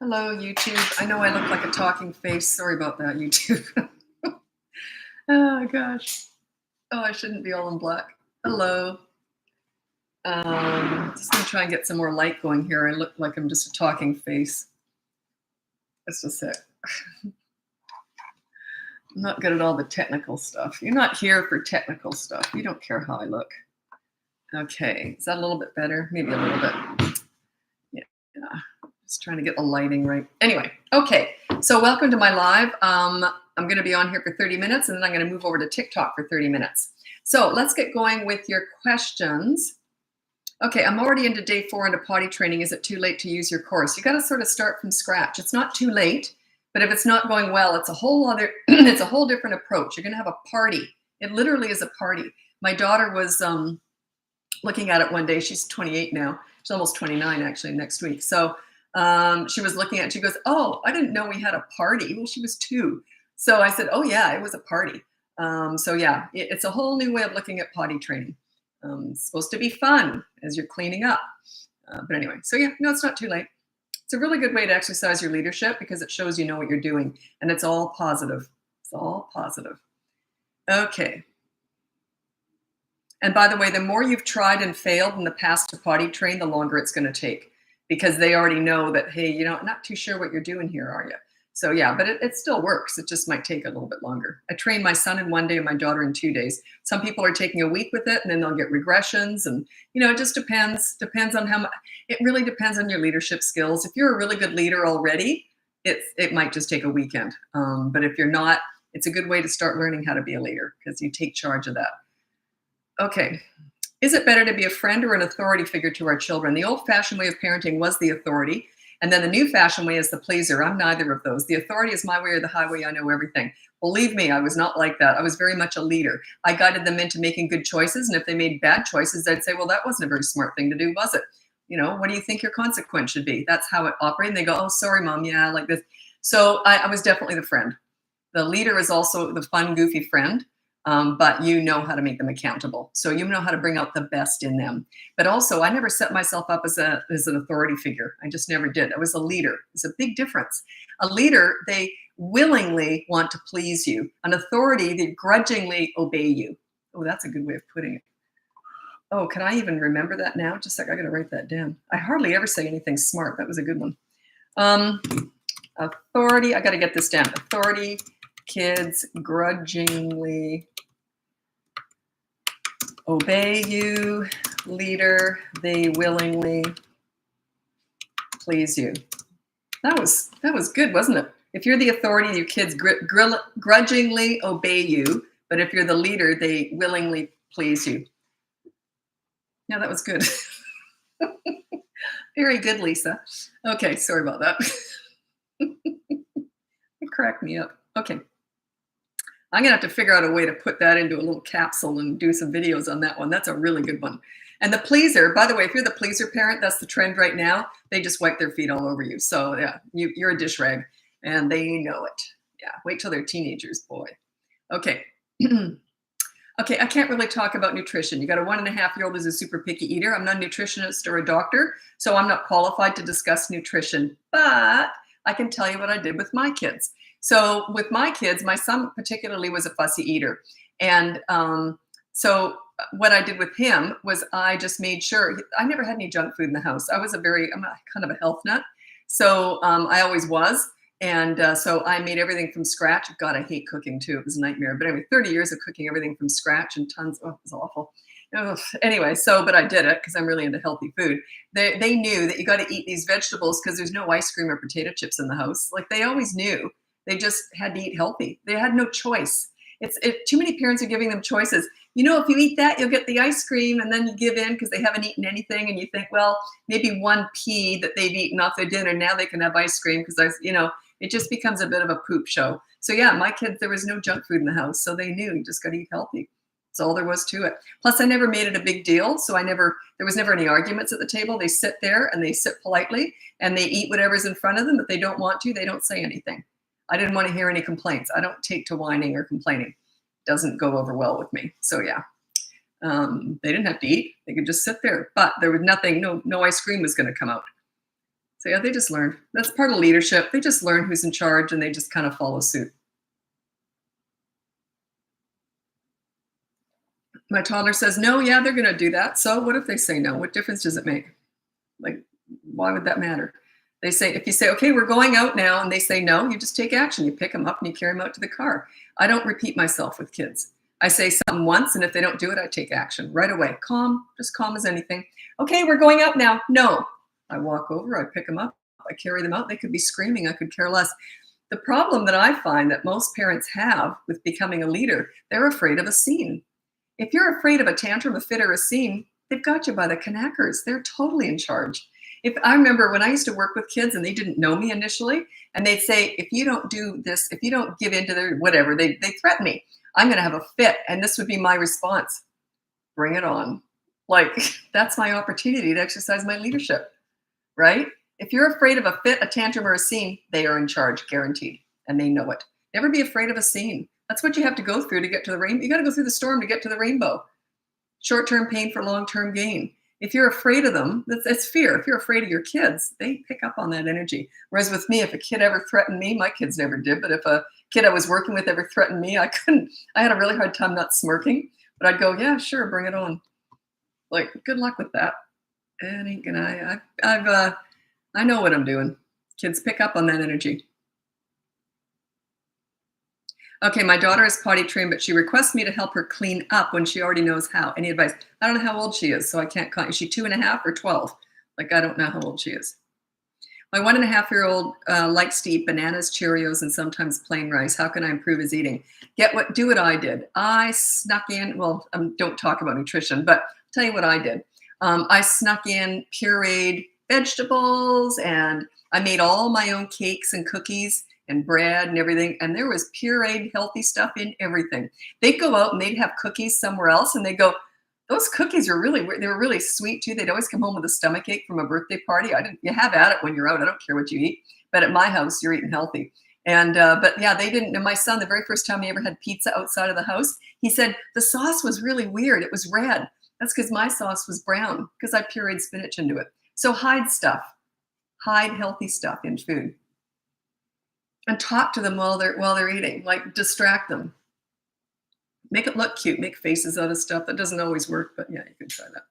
Hello, YouTube. I know I look like a talking face. Sorry about that, YouTube. Oh, gosh. Oh, I shouldn't be all in black. Hello. Just going to try and get some more light going here. I look like I'm just a talking face. That's just it. I'm not good at all the technical stuff. You're not here for technical stuff. You don't care how I look. Okay. Is that a little bit better? Maybe a little bit. Yeah. Just trying to get the lighting right. Anyway, okay. So welcome to my live. I'm going to be on here for 30 minutes, and then I'm going to move over to TikTok for 30 minutes. So let's get going with your questions. Okay, I'm already into day 4 into potty training. Is it too late to use your course? You got to sort of start from scratch. It's not too late, but if it's not going well, it's a whole other, it's a whole different approach. You're going to have a party. It literally is a party. My daughter was looking at it one day. She's 28 now. She's almost 29 actually next week. So she was looking at it. She goes, "Oh, I didn't know we had a party." Well, she was 2. So I said, "Oh yeah, it was a party." So yeah, it's a whole new way of looking at potty training. It's supposed to be fun as you're cleaning up. But anyway, so yeah, no, it's not too late. It's a really good way to exercise your leadership because it shows you know what you're doing, and it's all positive. It's all positive. Okay. And by the way, the more you've tried and failed in the past to potty train, the longer it's going to take, because they already know that, hey, you know, I'm not too sure what you're doing here, are you? So yeah, but it still works. It just might take a little bit longer. I trained my son in 1 day and my daughter in 2 days. Some people are taking a week with it, and then they'll get regressions. And, you know, it just depends on how much. It really depends on your leadership skills. If you're a really good leader already, it might just take a weekend. But if you're not, it's a good way to start learning how to be a leader because you take charge of that. Okay. Is it better to be a friend or an authority figure to our children? The old-fashioned way of parenting was the authority, and then the new-fashioned way is the pleaser. I'm neither of those. The authority is my way or the highway. I know everything. Believe me, I was not like that. I was very much a leader. I guided them into making good choices, and if they made bad choices, I'd say, well, that wasn't a very smart thing to do, was it? You know, what do you think your consequence should be? That's how it operated. And they go, oh, sorry, Mom, yeah, like this. So I was definitely the friend. The leader is also the fun, goofy friend. But you know how to make them accountable. So you know how to bring out the best in them. But also, I never set myself up as an authority figure. I just never did. I was a leader. It's a big difference. A leader, they willingly want to please you. An authority, they grudgingly obey you. Oh, that's a good way of putting it. Oh, can I even remember that now? Just like I got to write that down. I hardly ever say anything smart. That was a good one. Authority, I got to get this down. Authority, kids grudgingly obey you. Leader, they willingly please you. That was good, wasn't it? If you're the authority, your kids grudgingly obey you. But if you're the leader, they willingly please you. Yeah, that was good. Very good, Lisa. Okay, sorry about that. It cracked me up. Okay. I'm going to have to figure out a way to put that into a little capsule and do some videos on that one. That's a really good one. And the pleaser, by the way, if you're the pleaser parent, that's the trend right now. They just wipe their feet all over you. So yeah, you're a dish rag and they know it. Yeah, wait till they're teenagers, boy. Okay. Okay, I can't really talk about nutrition. You got a 1.5-year-old who's a super picky eater. I'm not a nutritionist or a doctor, so I'm not qualified to discuss nutrition. But I can tell you what I did with my kids. So with my kids, my son particularly was a fussy eater. And so what I did with him was I just made sure, I never had any junk food in the house. I'm kind of a health nut. So I always was. And so I made everything from scratch. God, I hate cooking too. It was a nightmare. But anyway, 30 years of cooking everything from scratch and tons. Oh, it was awful. Ugh. Anyway, but I did it because I'm really into healthy food. They knew that you got to eat these vegetables because there's no ice cream or potato chips in the house. Like they always knew. They just had to eat healthy. They had no choice. Too many parents are giving them choices. You know, if you eat that, you'll get the ice cream, and then you give in because they haven't eaten anything, and you think, well, maybe one pea that they've eaten off their dinner, now they can have ice cream because it just becomes a bit of a poop show. So yeah, my kids, there was no junk food in the house, so they knew you just got to eat healthy. That's all there was to it. Plus, I never made it a big deal, so there was never any arguments at the table. They sit there and they sit politely, and they eat whatever's in front of them. If they don't want to, they don't say anything. I didn't want to hear any complaints. I don't take to whining or complaining. Doesn't go over well with me. So yeah, they didn't have to eat. They could just sit there. But there was nothing. No ice cream was going to come out. So yeah, they just learn. That's part of leadership. They just learn who's in charge and they just kind of follow suit. My toddler says, no, yeah, they're going to do that. So what if they say no? What difference does it make? Like, why would that matter? They say, if you say, okay, we're going out now, and they say no, you just take action. You pick them up and you carry them out to the car. I don't repeat myself with kids. I say something once, and if they don't do it, I take action right away. Calm, just calm as anything. Okay, we're going out now. No. I walk over, I pick them up, I carry them out. They could be screaming, I could care less. The problem that I find that most parents have with becoming a leader, they're afraid of a scene. If you're afraid of a tantrum, a fit, or a scene, they've got you by the knackers. They're totally in charge. If I remember when I used to work with kids and they didn't know me initially, and they'd say, if you don't do this, if you don't give in to their whatever, they threaten me. I'm going to have a fit. And this would be my response. Bring it on. Like, that's my opportunity to exercise my leadership, right? If you're afraid of a fit, a tantrum, or a scene, they are in charge, guaranteed. And they know it. Never be afraid of a scene. That's what you have to go through to get to the rainbow. You got to go through the storm to get to the rainbow. Short-term pain for long-term gain. If you're afraid of them, that's fear. If you're afraid of your kids, they pick up on that energy. Whereas with me, if a kid ever threatened me, my kids never did, but if a kid I was working with ever threatened me, I had a really hard time not smirking, but I'd go, yeah, sure, bring it on. Like, good luck with that. It ain't gonna, I know what I'm doing. Kids pick up on that energy. Okay, my daughter is potty trained, but she requests me to help her clean up when she already knows how. Any advice? I don't know how old she is, so I can't count. Is she 2.5 or 12? Like, I don't know how old she is. My 1.5-year-old likes to eat bananas, Cheerios, and sometimes plain rice. How can I improve his eating? Do what I did. I snuck in, well, don't talk about nutrition, but I'll tell you what I did. I snuck in pureed vegetables, and I made all my own cakes and cookies and bread and everything. And there was pureed healthy stuff in everything. They'd go out and they'd have cookies somewhere else, and they go, those cookies are they were really sweet too. They'd always come home with a stomach ache from a birthday party. You have at it when you're out. I don't care what you eat, but at my house, you're eating healthy. And, but yeah, they didn't. And my son, the very first time he ever had pizza outside of the house, he said, the sauce was really weird. It was red. That's because my sauce was brown because I pureed spinach into it. So hide stuff, hide healthy stuff in food. And talk to them while they're eating, like distract them. Make it look cute, make faces out of stuff. That doesn't always work, but yeah, you can try that.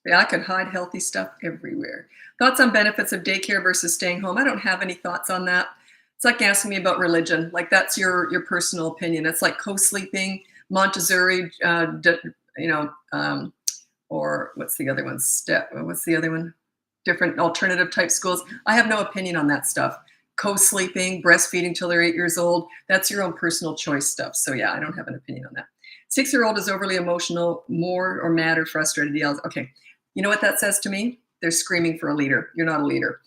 Yeah, I could hide healthy stuff everywhere. Thoughts on benefits of daycare versus staying home? I don't have any thoughts on that. It's like asking me about religion. Like, that's your personal opinion. It's like co-sleeping, Montessori, or what's the other one? What's the other one? Different alternative type schools. I have no opinion on that stuff. Co-sleeping, breastfeeding till they're 8 years old. That's your own personal choice stuff. So yeah, I don't have an opinion on that. 6-year-old is overly emotional, more or mad or frustrated, yells. Okay, you know what that says to me? They're screaming for a leader. You're not a leader.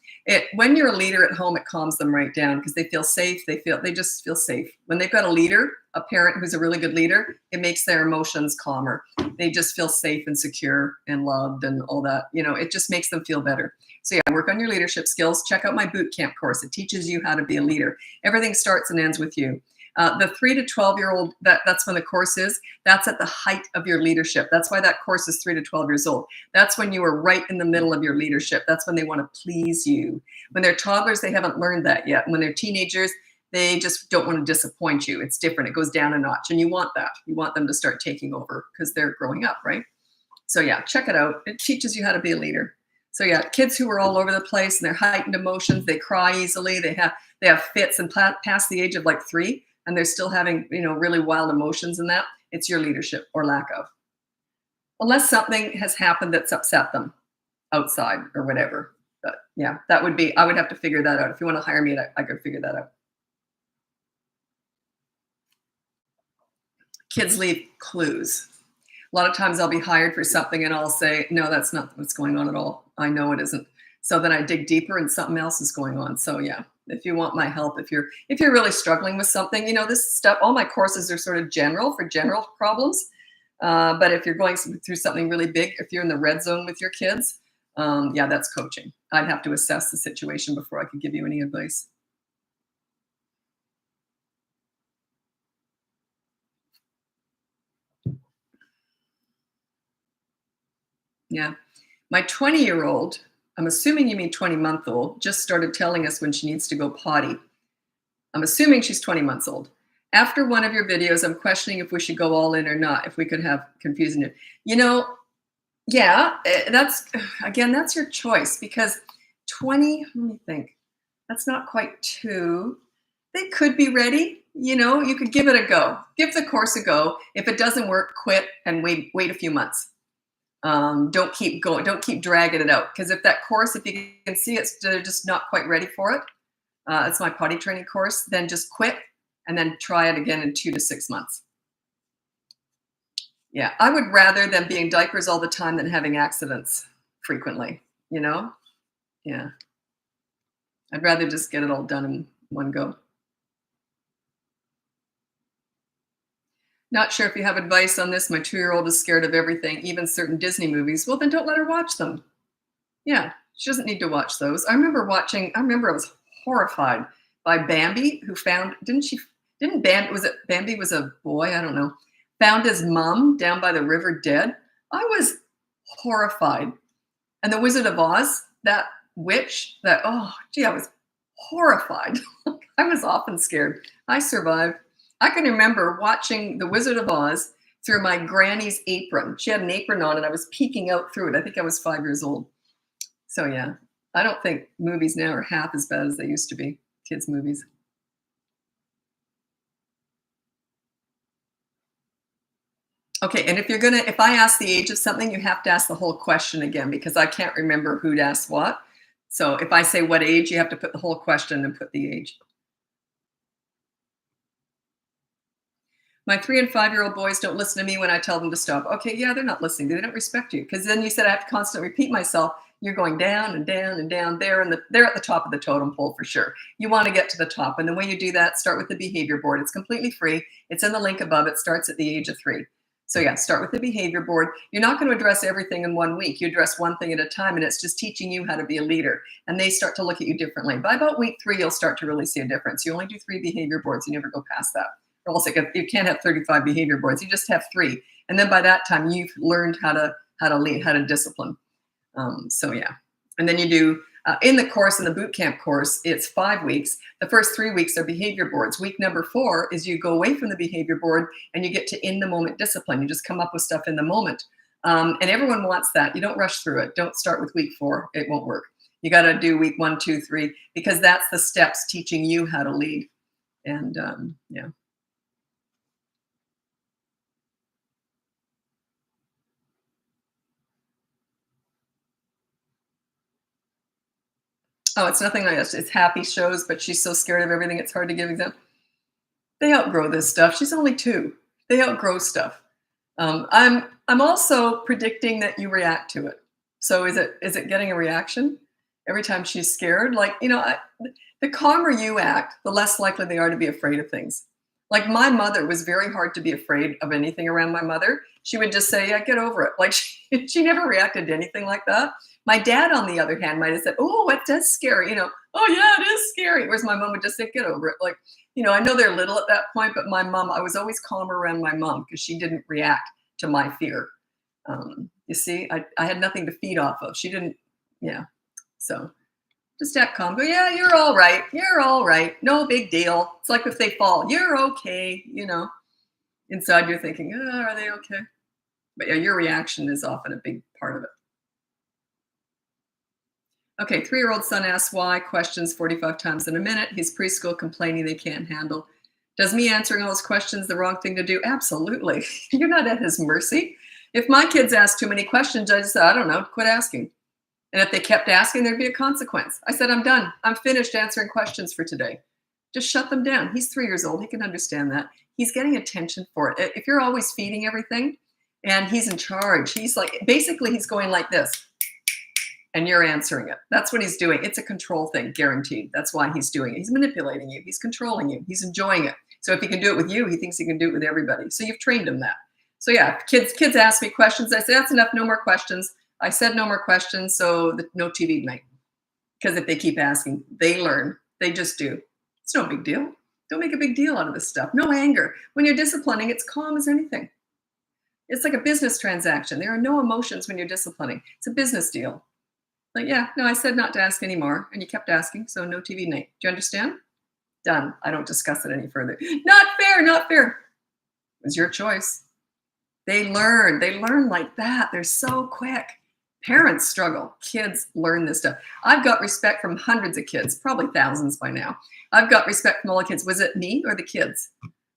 When you're a leader at home, it calms them right down because they feel safe. They just feel safe. When they've got a leader, a parent who's a really good leader, it makes their emotions calmer. They just feel safe and secure and loved and all that. It just makes them feel better. So yeah, work on your leadership skills. Check out my boot camp course. It teaches you how to be a leader. Everything starts and ends with you. The 3 to 12-year-old, that's when the course is. That's at the height of your leadership. That's why that course is 3 to 12 years old. That's when you are right in the middle of your leadership. That's when they want to please you. When they're toddlers, they haven't learned that yet. When they're teenagers, they just don't want to disappoint you. It's different. It goes down a notch, and you want that. You want them to start taking over because they're growing up, right? So yeah, check it out. It teaches you how to be a leader. So yeah, kids who are all over the place and they're heightened emotions, they cry easily, they have fits and past the age of like 3, and they're still having, really wild emotions and that, it's your leadership or lack of. Unless something has happened that's upset them outside or whatever. But yeah, I would have to figure that out. If you want to hire me, I could figure that out. Kids leave clues. A lot of times I'll be hired for something and I'll say, no, that's not what's going on at all. I know it isn't. So then I dig deeper and something else is going on. So yeah, if you want my help, if you're really struggling with something, this stuff, all my courses are sort of general for general problems. But if you're going through something really big, if you're in the red zone with your kids, yeah, that's coaching. I'd have to assess the situation before I could give you any advice. Yeah. My 20-year-old I'm assuming you mean 20-month-old, just started telling us when she needs to go potty. I'm assuming she's 20 months old. After one of your videos, I'm questioning if we should go all in or not, if we could have confusing it. You know, yeah, that's your choice, because 20, let me think, that's not quite 2. They could be ready. You know, you could give it a go. Give the course a go. If it doesn't work, quit and wait a few months. Don't keep going. Don't keep dragging it out. Because if that course, if you can see they're just not quite ready for it, it's my potty training course, then just quit and then try it again in 2 to 6 months. Yeah, I would rather them be in diapers all the time than having accidents frequently, you know? Yeah. I'd rather just get it all done in one go. Not sure if you have advice on this. My 2-year-old is scared of everything, even certain Disney movies. Well, then don't let her watch them. Yeah, she doesn't need to watch those. I remember I was horrified by Bambi, who found, Bambi was a boy, I don't know, found his mom down by the river dead. I was horrified. And the Wizard of Oz, that witch, I was horrified. I was often scared. I survived. I can remember watching The Wizard of Oz through my granny's apron. She had an apron on and I was peeking out through it. I think I was 5 years old. So yeah, I don't think movies now are half as bad as they used to be, kids' movies. Okay, and if I ask the age of something, you have to ask the whole question again, because I can't remember who'd asked what. So if I say what age, you have to put the whole question and put the age. My 3 and 5-year-old boys don't listen to me when I tell them to stop. Okay, yeah, they're not listening. They don't respect you, because then you said I have to constantly repeat myself. You're going down and down and down. They're at the top of the totem pole for sure. You want to get to the top, and the way you do that, start with the behavior board. It's completely free. It's in the link above. It starts at the age of 3. So yeah, start with the behavior board. You're not going to address everything in 1 week. You address one thing at a time, and it's just teaching you how to be a leader. And they start to look at you differently. By about week 3, you'll start to really see a difference. You only do 3 behavior boards. You never go past that. Or else you can't have 35 behavior boards. You just have 3. And then by that time, you've learned how to lead, how to discipline. So yeah. And then you do, in the course, in the boot camp course, it's 5 weeks. The first 3 weeks are behavior boards. Week number 4 is you go away from the behavior board and you get to in the moment discipline. You just come up with stuff in the moment. And everyone wants that. You don't rush through it. Don't start with week 4. It won't work. You got to do week 1, 2, 3, because that's the steps teaching you how to lead. And yeah. Oh, it's nothing like this. It's happy shows, but she's so scared of everything, it's hard to give examples. They outgrow this stuff. She's only 2. They outgrow stuff. I'm also predicting that you react to it. So is it getting a reaction every time she's scared? Like, the calmer you act, the less likely they are to be afraid of things. Like, my mother was very hard to be afraid of anything around my mother. She would just say, yeah, get over it. Like, she never reacted to anything like that. My dad, on the other hand, might have said, oh, it does scary. Oh, yeah, it is scary. Whereas my mom would just say, get over it. Like, I know they're little at that point, but my mom, I was always calmer around my mom because she didn't react to my fear. You see, I had nothing to feed off of. She didn't, yeah. So just act calm. Go, yeah, you're all right. You're all right. No big deal. It's like if they fall, you're okay. Inside you're thinking, oh, are they okay? But yeah, your reaction is often a big part of it. Okay, 3-year-old son asks why questions 45 times in a minute. He's preschool, complaining they can't handle. Does me answering all his questions the wrong thing to do? Absolutely. You're not at his mercy. If my kids ask too many questions, I just said, I don't know, quit asking. And if they kept asking, there'd be a consequence. I said, I'm done. I'm finished answering questions for today. Just shut them down. He's 3 years old. He can understand that. He's getting attention for it. If you're always feeding everything and he's in charge, he's like, basically he's going like this. And you're answering it. That's what he's doing. It's a control thing, guaranteed. That's why he's doing it. He's manipulating you. He's controlling you. He's enjoying it. So if he can do it with you, he thinks he can do it with everybody. So you've trained him that. So yeah, kids ask me questions. I say, that's enough. No more questions. I said no more questions. So no TV tonight. Because if they keep asking, they learn. They just do. It's no big deal. Don't make a big deal out of this stuff. No anger. When you're disciplining, it's calm as anything. It's like a business transaction. There are no emotions when you're disciplining. It's a business deal. Like, yeah, no, I said not to ask anymore. And you kept asking. So no TV night. Do you understand? Done. I don't discuss it any further. Not fair, not fair. It was your choice. They learn like that. They're so quick. Parents struggle. Kids learn this stuff. I've got respect from hundreds of kids, probably thousands by now. I've got respect from all the kids. Was it me or the kids?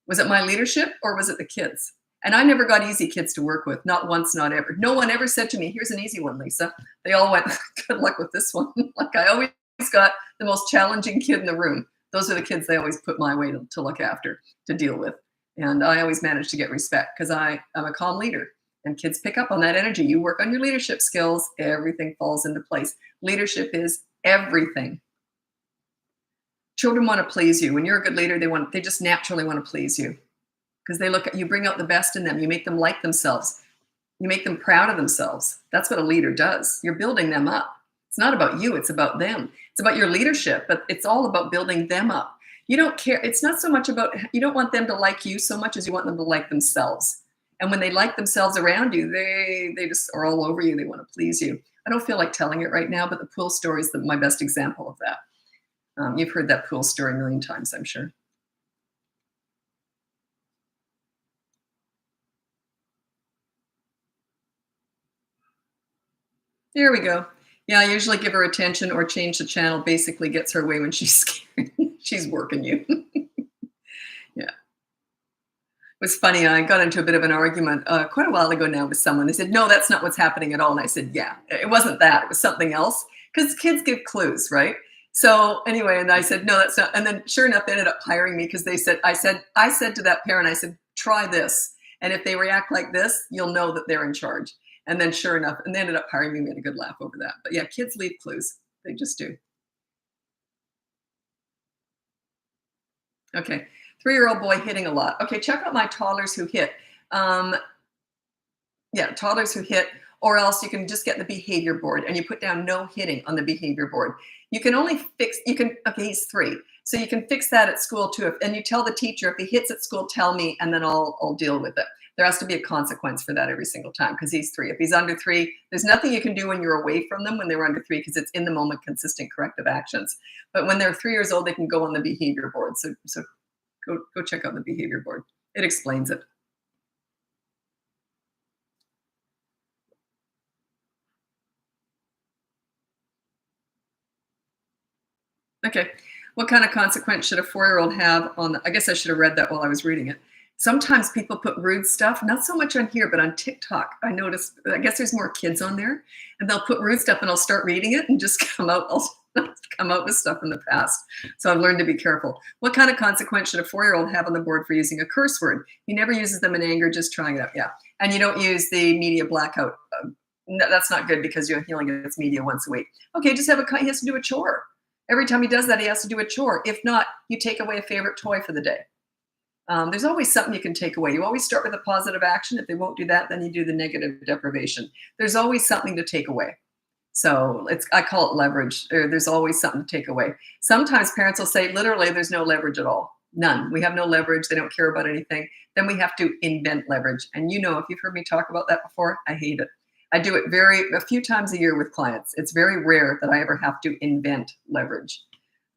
Was it my leadership or was it the kids? And I never got easy kids to work with. Not once, not ever. No one ever said to me, here's an easy one, Lisa. They all went, good luck with this one. Like I always got the most challenging kid in the room. Those are the kids they always put my way to look after, to deal with. And I always managed to get respect because I'm a calm leader. And kids pick up on that energy. You work on your leadership skills, everything falls into place. Leadership is everything. Children want to please you. When you're a good leader, they just naturally want to please you because they look at you, bring out the best in them. You make them like themselves. You make them proud of themselves. That's what a leader does. You're building them up. It's not about you, it's about them. It's about your leadership, but it's all about building them up. You don't care. It's not so much about, you don't want them to like you so much as you want them to like themselves. And when they like themselves around you, they just are all over you. They want to please you. I don't feel like telling it right now, but the pool story is my best example of that. You've heard that pool story a million times, I'm sure. There we go. Yeah, I usually give her attention or change the channel. Basically gets her way when she's scared. She's working you. Yeah. It was funny. I got into a bit of an argument quite a while ago now with someone. They said, no, that's not what's happening at all. And I said, yeah, it wasn't that. It was something else. Because kids give clues, right? So anyway, and I said, no, that's not. And then sure enough, they ended up hiring me because they said, I said to that parent, I said, try this. And if they react like this, you'll know that they're in charge. And then sure enough, and they ended up hiring me. We had a good laugh over that. But yeah, kids leave clues. They just do. Okay. 3-year-old boy hitting a lot. Okay, check out my toddlers who hit. Yeah, toddlers who hit, or else you can just get the behavior board and you put down no hitting on the behavior board. You can only fix, okay, he's 3. So you can fix that at school too. And you tell the teacher, if he hits at school, tell me, and then I'll deal with it. There has to be a consequence for that every single time because he's 3. If he's under 3, there's nothing you can do when you're away from them when they're under 3 because it's in the moment consistent corrective actions. But when they're 3 years old, they can go on the behavior board. So go check out the behavior board. It explains it. Okay. What kind of consequence should a 4-year-old have on I guess I should have read that while I was reading it. Sometimes people put rude stuff, not so much on here, but on TikTok. I noticed, I guess there's more kids on there, and they'll put rude stuff and I'll start reading it and just I'll come out with stuff in the past. So I've learned to be careful. What kind of consequence should a 4-year-old have on the board for using a curse word? He never uses them in anger, just trying it out. Yeah. And you don't use the media blackout. No, that's not good because you're healing against media once a week. Okay, just he has to do a chore. Every time he does that, he has to do a chore. If not, you take away a favorite toy for the day. There's always something you can take away. You always start with a positive action. If they won't do that, then you do the negative deprivation. There's always something to take away. So I call it leverage. There's always something to take away. Sometimes parents will say, literally, there's no leverage at all. None. We have no leverage. They don't care about anything. Then we have to invent leverage. And if you've heard me talk about that before, I hate it. I do it a few times a year with clients. It's very rare that I ever have to invent leverage.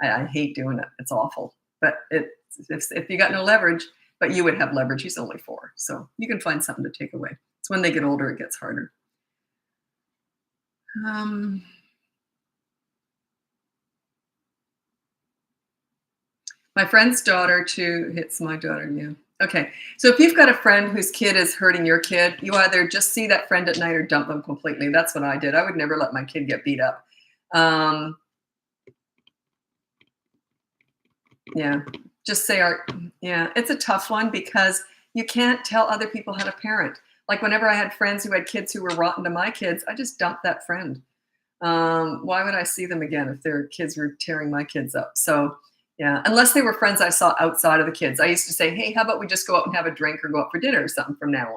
I hate doing it. It's awful. But if you got no leverage, but you would have leverage. He's only 4. So you can find something to take away. It's when they get older, it gets harder. My friend's daughter too hits my daughter. Yeah. Okay. So if you've got a friend whose kid is hurting your kid, you either just see that friend at night or dump them completely. That's what I did. I would never let my kid get beat up. Yeah. Just say it's a tough one because you can't tell other people how to parent. Like whenever I had friends who had kids who were rotten to my kids, I just dumped that friend. Why would I see them again if their kids were tearing my kids up? So yeah, unless they were friends I saw outside of the kids. I used to say, hey, how about we just go out and have a drink or go out for dinner or something from now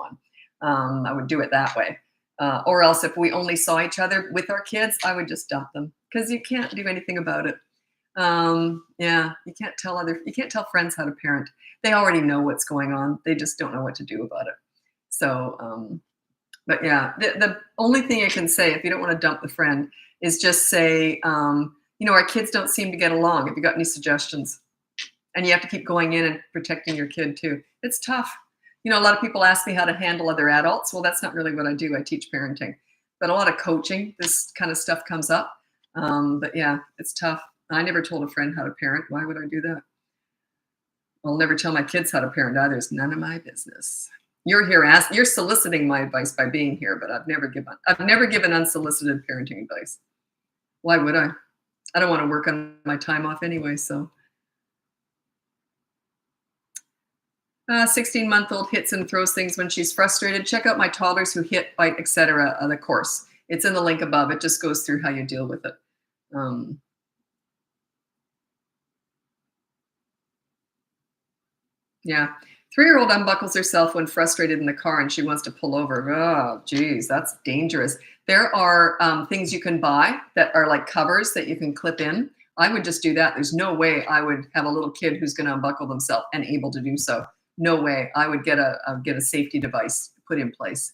on. I would do it that way. Or else if we only saw each other with our kids, I would just dump them because you can't do anything about it. You can't tell friends how to parent. They already know what's going on. They just don't know what to do about it. So But yeah, the only thing I can say if you don't want to dump the friend is just say, our kids don't seem to get along. Have you got any suggestions? And you have to keep going in and protecting your kid too. It's tough. A lot of people ask me how to handle other adults. Well, that's not really what I do. I teach parenting, but a lot of coaching, this kind of stuff comes up. But yeah, it's tough. I never told a friend how to parent. Why would I do that? I'll never tell my kids how to parent either. It's none of my business. You're soliciting my advice by being here, but I've never given unsolicited parenting advice. Why would I? I don't want to work on my time off anyway, so. 16-month-old hits and throws things when she's frustrated. Check out my toddlers who hit, bite, etc. The course. It's in the link above. It just goes through how you deal with it. Yeah. 3-year-old unbuckles herself when frustrated in the car and she wants to pull over. Oh, geez, that's dangerous. There are things you can buy that are like covers that you can clip in. I would just do that. There's no way I would have a little kid who's going to unbuckle themselves and able to do so. No way. I would get a safety device put in place.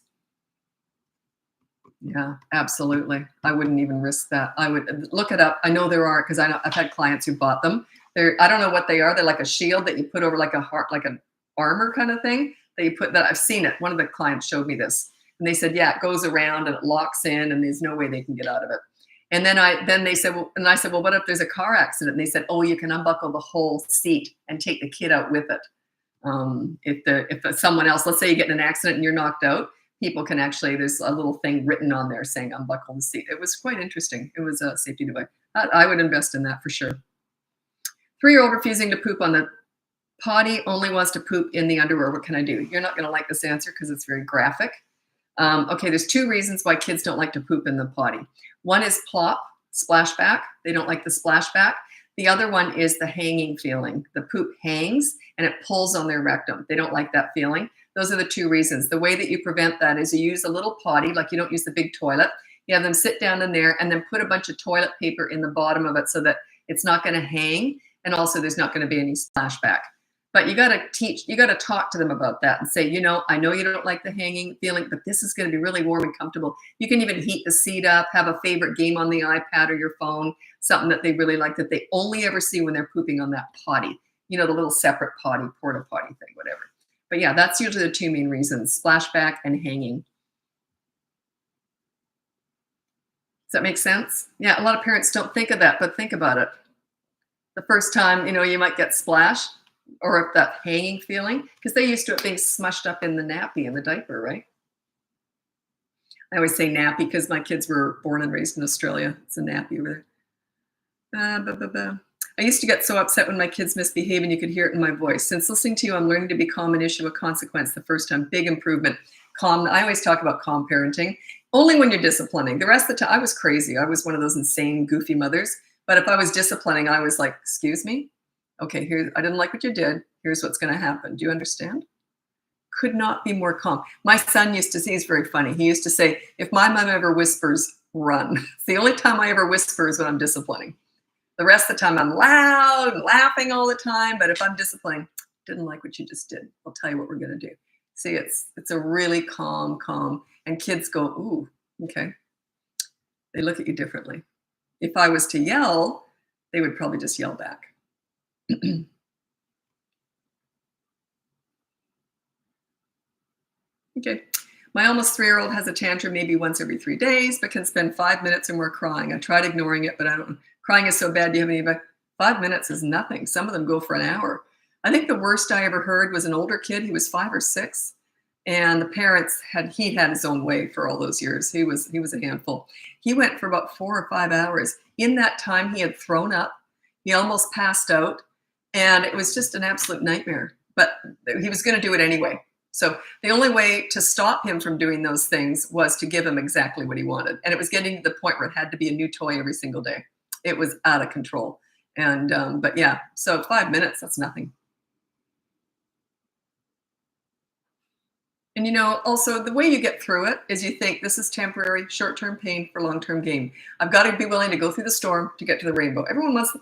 Yeah, absolutely. I wouldn't even risk that. I would look it up. I know there are, because I've had clients who bought them. I don't know what they are. They're like a shield that you put over like a heart, like an armor kind of thing that you put that. I've seen it. One of the clients showed me this and they said, yeah, it goes around and it locks in and there's no way they can get out of it. And then they said, well, and I said, well, what if there's a car accident? And they said, oh, you can unbuckle the whole seat and take the kid out with it. If someone else, let's say you get in an accident and you're knocked out, people can actually, there's a little thing written on there saying unbuckle the seat. It was quite interesting. It was a safety device. I would invest in that for sure. 3-year-old refusing to poop on the potty, only wants to poop in the underwear. What can I do? You're not going to like this answer because it's very graphic. Okay, there's 2 reasons why kids don't like to poop in the potty. One is plop, splashback. They don't like the splashback. The other one is the hanging feeling. The poop hangs and it pulls on their rectum. They don't like that feeling. Those are the 2 reasons. The way that you prevent that is you use a little potty, like you don't use the big toilet. You have them sit down in there and then put a bunch of toilet paper in the bottom of it so that it's not going to hang. And also there's not going to be any splashback. But you got to talk to them about that and say, I know you don't like the hanging feeling, but this is going to be really warm and comfortable. You can even heat the seat up, have a favorite game on the iPad or your phone, something that they really like that they only ever see when they're pooping on that potty, the little separate potty, porta potty thing, whatever. But yeah, that's usually the 2 main reasons, splashback and hanging. Does that make sense? Yeah, a lot of parents don't think of that, but think about it. The first time, you might get splashed. Or if that hanging feeling, because they're used to it being smushed up in the nappy in the diaper, right? I always say nappy because my kids were born and raised in Australia. It's a nappy over there. I used to get so upset when my kids misbehave and you could hear it in my voice. Since listening to you, I'm learning to be calm and issue a consequence the first time. Big improvement. Calm. I always talk about calm parenting. Only when you're disciplining. The rest of the time, I was crazy. I was one of those insane, goofy mothers. But if I was disciplining, I was like, excuse me? Okay, I didn't like what you did. Here's what's going to happen. Do you understand? Could not be more calm. My son he's very funny. He used to say, if my mom ever whispers, run. It's the only time I ever whisper is when I'm disciplining. The rest of the time I'm loud and laughing all the time. But if I'm disciplining, didn't like what you just did. I'll tell you what we're going to do. See, it's a really calm. And kids go, ooh, okay. They look at you differently. If I was to yell, they would probably just yell back. Okay. My almost 3-year-old has a tantrum maybe once every 3 days, but can spend 5 minutes or more crying. I tried ignoring it, but I don't. Crying is so bad. Do you have any? 5 minutes is nothing. Some of them go for an hour. I think the worst I ever heard was an older kid. He was 5 or 6, and the parents he had his own way for all those years. He was a handful. He went for about 4 or 5 hours. In that time, he had thrown up. He almost passed out. And it was just an absolute nightmare, but he was going to do it anyway. So the only way to stop him from doing those things was to give him exactly what he wanted. And it was getting to the point where it had to be a new toy every single day. It was out of control. And, but yeah, so 5 minutes, that's nothing. And also the way you get through it is you think this is temporary, short-term pain for long-term gain. I've got to be willing to go through the storm to get to the rainbow. Everyone wants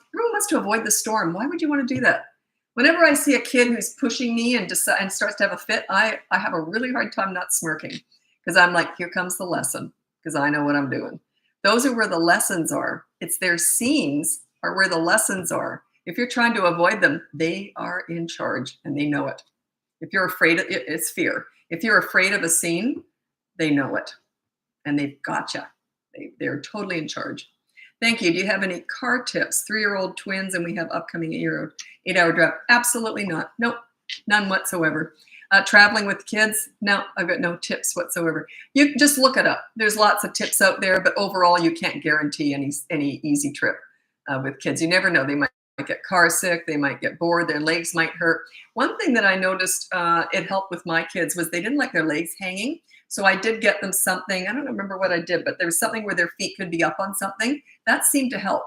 to avoid the storm. Why would you want to do that? Whenever I see a kid who's pushing me and starts to have a fit, I have a really hard time not smirking because I'm like, here comes the lesson, because I know what I'm doing. Those are where the lessons are. It's their scenes are where the lessons are. If you're trying to avoid them, they are in charge and they know it. If you're afraid of it, it's fear. If you're afraid of a scene, they know it and they've gotcha. They're totally in charge. Thank you. Do you have any car tips? 3-year-old twins and we have upcoming 8-hour drive. Absolutely not. Nope, none whatsoever. Traveling with kids? No, I've got no tips whatsoever. You just look it up. There's lots of tips out there, but overall you can't guarantee any easy trip with kids. You never know. They might get car sick. They might get bored. Their legs might hurt. One thing that I noticed it helped with my kids was they didn't like their legs hanging. So I did get them something. I don't remember what I did, but there was something where their feet could be up on something. That seemed to help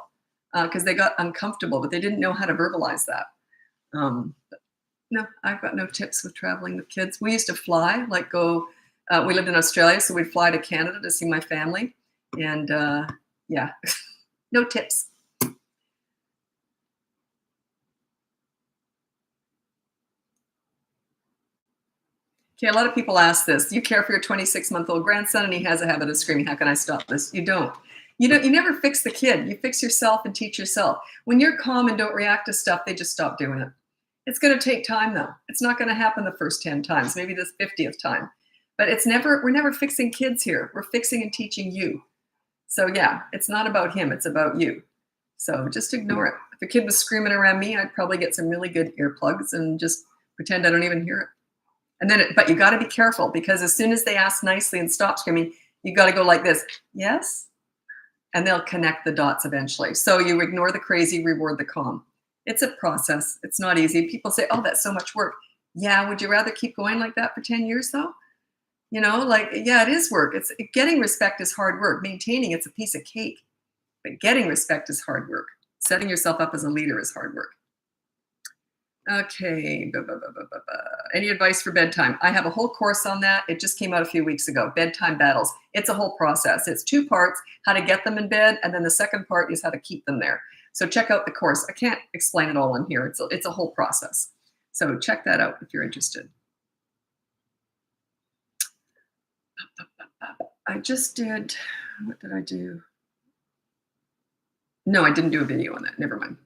because they got uncomfortable, but they didn't know how to verbalize that. No, I've got no tips with traveling with kids. We used to fly, we lived in Australia, so we'd fly to Canada to see my family. And yeah, no tips. Okay, a lot of people ask this. You care for your 26-month-old grandson and he has a habit of screaming. How can I stop this? You don't. You never fix the kid. You fix yourself and teach yourself. When you're calm and don't react to stuff, they just stop doing it. It's going to take time though. It's not going to happen the first 10 times, maybe this 50th time. But we're never fixing kids here. We're fixing and teaching you. So yeah, it's not about him, it's about you. So just ignore it. If a kid was screaming around me, I'd probably get some really good earplugs and just pretend I don't even hear it. And then, but you got to be careful because as soon as they ask nicely and stop screaming, you got to go like this, yes? And they'll connect the dots eventually. So you ignore the crazy, reward the calm. It's a process. It's not easy. People say, oh, that's so much work. Yeah, would you rather keep going like that for 10 years though? Yeah, it is work. Getting respect is hard work. Maintaining it's a piece of cake. But getting respect is hard work. Setting yourself up as a leader is hard work. Okay. Any advice for bedtime? I have a whole course on that. It just came out a few weeks ago. Bedtime battles. It's a whole process. It's 2 parts, how to get them in bed. And then the second part is how to keep them there. So check out the course. I can't explain it all in here. It's a whole process. So check that out if you're interested. I just did, what did I do? No, I didn't do a video on that. Never mind.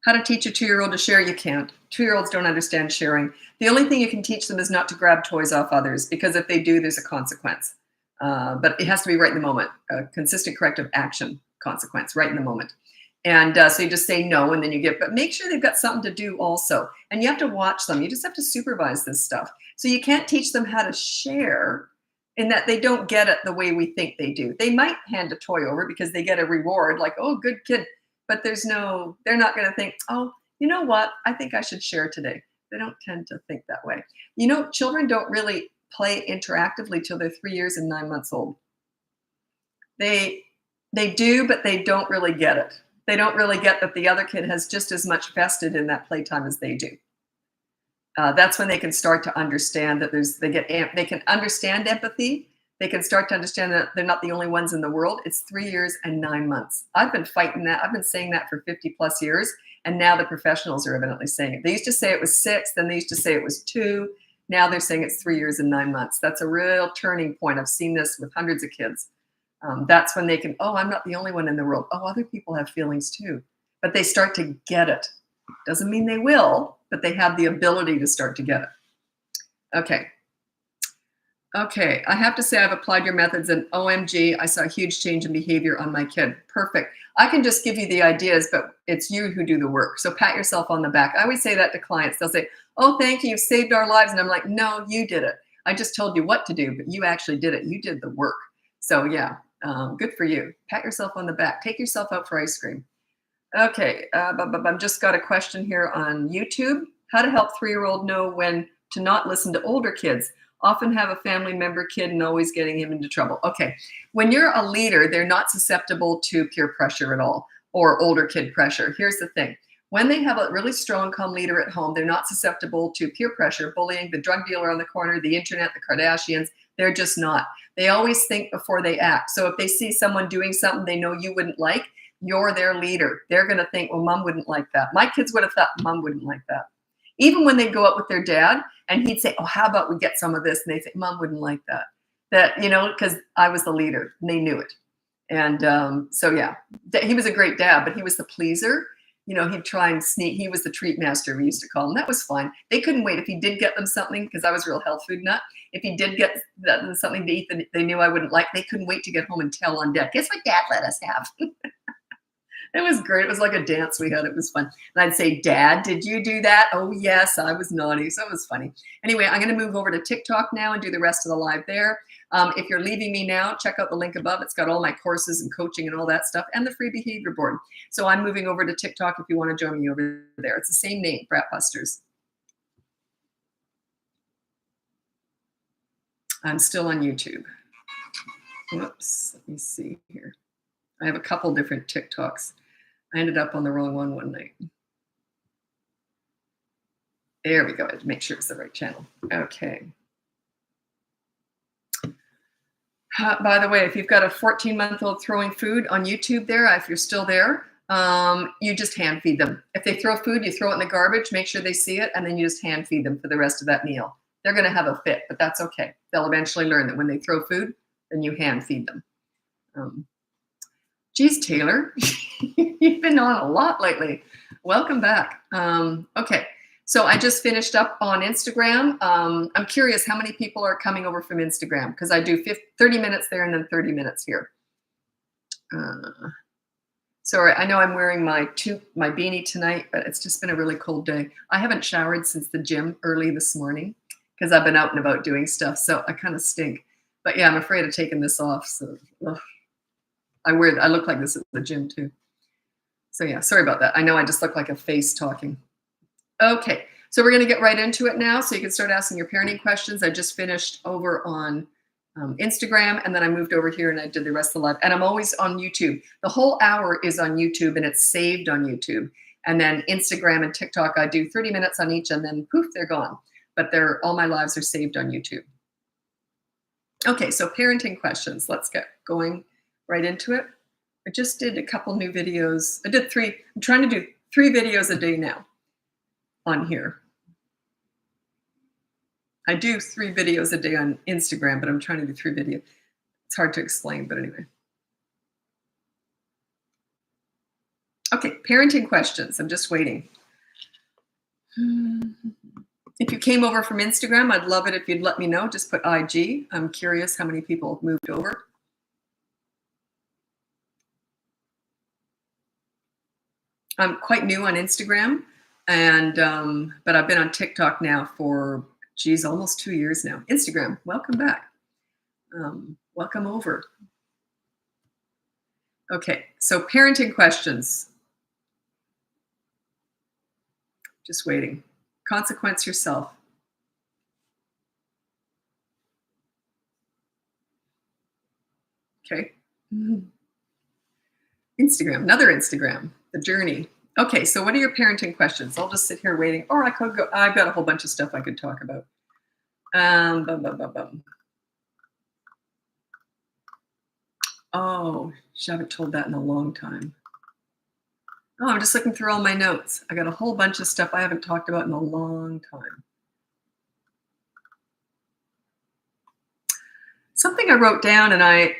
How to teach a 2-year-old to share? You can't. 2-year-olds don't understand sharing. The only thing you can teach them is not to grab toys off others because if they do, there's a consequence. But it has to be right in the moment. A consistent corrective action consequence right in the moment. And so you just say no and then you but make sure they've got something to do also. And you have to watch them. You just have to supervise this stuff. So you can't teach them how to share in that they don't get it the way we think they do. They might hand a toy over because they get a reward like, oh, good kid. But they're not going to think, oh, you know what? I think I should share today. They don't tend to think that way. Children don't really play interactively till they're 3 years and 9 months old. They do, but they don't really get it. They don't really get that the other kid has just as much vested in that playtime as they do. That's when they can start to understand that they can understand empathy. They can start to understand that they're not the only ones in the world. It's 3 years and 9 months. I've been fighting that. I've been saying that for 50 plus years. And now the professionals are evidently saying it. They used to say it was 6, then they used to say it was 2. Now they're saying it's 3 years and 9 months. That's a real turning point. I've seen this with hundreds of kids. That's when they can, oh, I'm not the only one in the world. Oh, other people have feelings too. But they start to get it. Doesn't mean they will, but they have the ability to start to get it. Okay, I have to say I've applied your methods and OMG, I saw a huge change in behavior on my kid. Perfect. I can just give you the ideas, but it's you who do the work. So pat yourself on the back. I always say that to clients. They'll say, oh, thank you, you've saved our lives. And I'm like, no, you did it. I just told you what to do, but you actually did it. You did the work. So yeah, good for you. Pat yourself on the back. Take yourself out for ice cream. Okay, I've just got a question here on YouTube. How to help 3-year-old know when to not listen to older kids. Often have a family member kid and always getting him into trouble. Okay, when you're a leader, they're not susceptible to peer pressure at all or older kid pressure. Here's the thing. When they have a really strong, calm leader at home, they're not susceptible to peer pressure, bullying, the drug dealer on the corner, the internet, the Kardashians. They're just not. They always think before they act. So if they see someone doing something they know you wouldn't like, you're their leader. They're going to think, well, mom wouldn't like that. My kids would have thought mom wouldn't like that. Even when they'd go out with their dad and he'd say, oh, how about we get some of this? And they'd say, Mom wouldn't like that. That, because I was the leader and they knew it. And so, yeah, he was a great dad, but he was the pleaser. He'd try and sneak. He was the treat master, we used to call him. That was fun. They couldn't wait. If he did get them something, because I was a real health food nut, if he did get them something to eat that they knew I wouldn't like, they couldn't wait to get home and tell on Dad. Guess what Dad let us have? It was great. It was like a dance we had. It was fun. And I'd say, Dad, did you do that? Oh, yes, I was naughty. So it was funny. Anyway, I'm going to move over to TikTok now and do the rest of the live there. If you're leaving me now, check out the link above. It's got all my courses and coaching and all that stuff and the free behavior board. So I'm moving over to TikTok if you want to join me over there. It's the same name, Bratbusters. I'm still on YouTube. Whoops, let me see here. I have a couple different TikToks. I ended up on the wrong one night. There we go. I had to make sure it's the right channel. Okay. By the way, if you've got a 14-month-old throwing food on YouTube there, if you're still there, you just hand feed them. If they throw food, you throw it in the garbage, make sure they see it, and then you just hand feed them for the rest of that meal. They're going to have a fit, but that's okay. They'll eventually learn that when they throw food, then you hand feed them. Geez, Taylor, you've been on a lot lately. Welcome back. Okay, so I just finished up on Instagram. I'm curious how many people are coming over from Instagram, because I do 30 minutes there and then 30 minutes here. Sorry, I know I'm wearing my beanie tonight, but it's just been a really cold day. I haven't showered since the gym early this morning because I've been out and about doing stuff, so I kind of stink. But yeah, I'm afraid of taking this off, so I look like this at the gym too. So yeah, sorry about that. I know I just look like a face talking. Okay, so we're going to get right into it now, so you can start asking your parenting questions. I just finished over on Instagram, and then I moved over here and I did the rest of the live. And I'm always on YouTube. The whole hour is on YouTube, and it's saved on YouTube. And then Instagram and TikTok, I do 30 minutes on each, and then poof, they're gone. But all my lives are saved on YouTube. Okay, so parenting questions. Let's get going right into it. I just did a couple new videos. I did 3. I'm trying to do 3 videos a day now on here. I do 3 videos a day on Instagram, but I'm trying to do 3 videos. It's hard to explain, but anyway. Okay, parenting questions. I'm just waiting. If you came over from Instagram, I'd love it if you'd let me know. Just put IG. I'm curious how many people have moved over. I'm quite new on Instagram, and but I've been on TikTok now for, geez, almost 2 years now. Instagram, welcome back. Welcome over. Okay, so parenting questions. Just waiting. Consequence yourself. Okay. Instagram, another Instagram, the journey. Okay, so what are your parenting questions? I'll just sit here waiting, or I could go. I've got a whole bunch of stuff I could talk about. Oh, I haven't told that in a long time. Oh, I'm just looking through all my notes. I got a whole bunch of stuff I haven't talked about in a long time. Something I wrote down, and I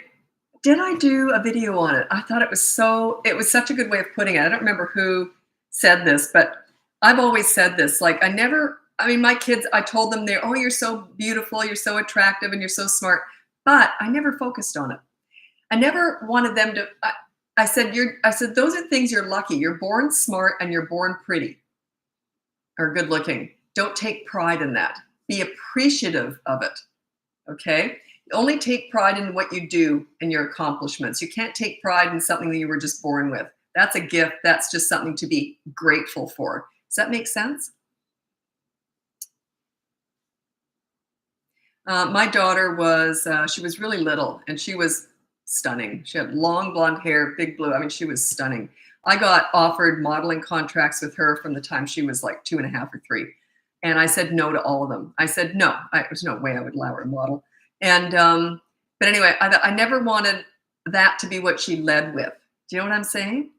do a video on it. I thought it was such a good way of putting it. I don't remember who said this, but I've always said this. Like, my kids, I told them you're so beautiful, you're so attractive, and you're so smart, but I never focused on it. I never wanted them to, I said, those are things you're lucky. You're born smart and you're born pretty or good looking. Don't take pride in that. Be appreciative of it. Okay? Only take pride in what you do and your accomplishments. You can't take pride in something that you were just born with. That's a gift. That's just something to be grateful for. Does that make sense? My daughter she was really little, and she was stunning. She had long blonde hair, big blue. I mean, she was stunning. I got offered modeling contracts with her from the time she was like 2.5 or 3. And I said no to all of them. I said, no, there's no way I would allow her to model. And, but anyway, I never wanted that to be what she led with. Do you know what I'm saying?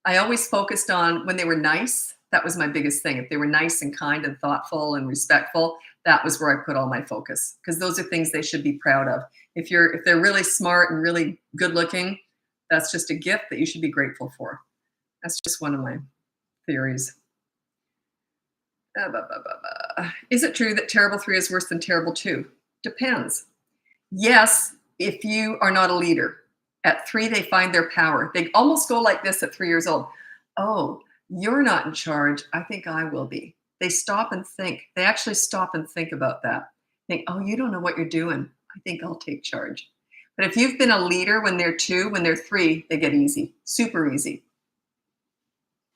I always focused on when they were nice. That was my biggest thing. If they were nice and kind and thoughtful and respectful, that was where I put all my focus, because those are things they should be proud of. If they're really smart and really good looking, that's just a gift that you should be grateful for. That's just one of my theories. Is it true that terrible 3 is worse than terrible 2? Depends. Yes, if you are not a leader. At 3, they find their power. They almost go like this at 3 years old. Oh, you're not in charge. I think I will be. They stop and think. They actually stop and think about that. Think, oh, you don't know what you're doing. I think I'll take charge. But if you've been a leader when they're 2, when they're 3, they get easy, super easy.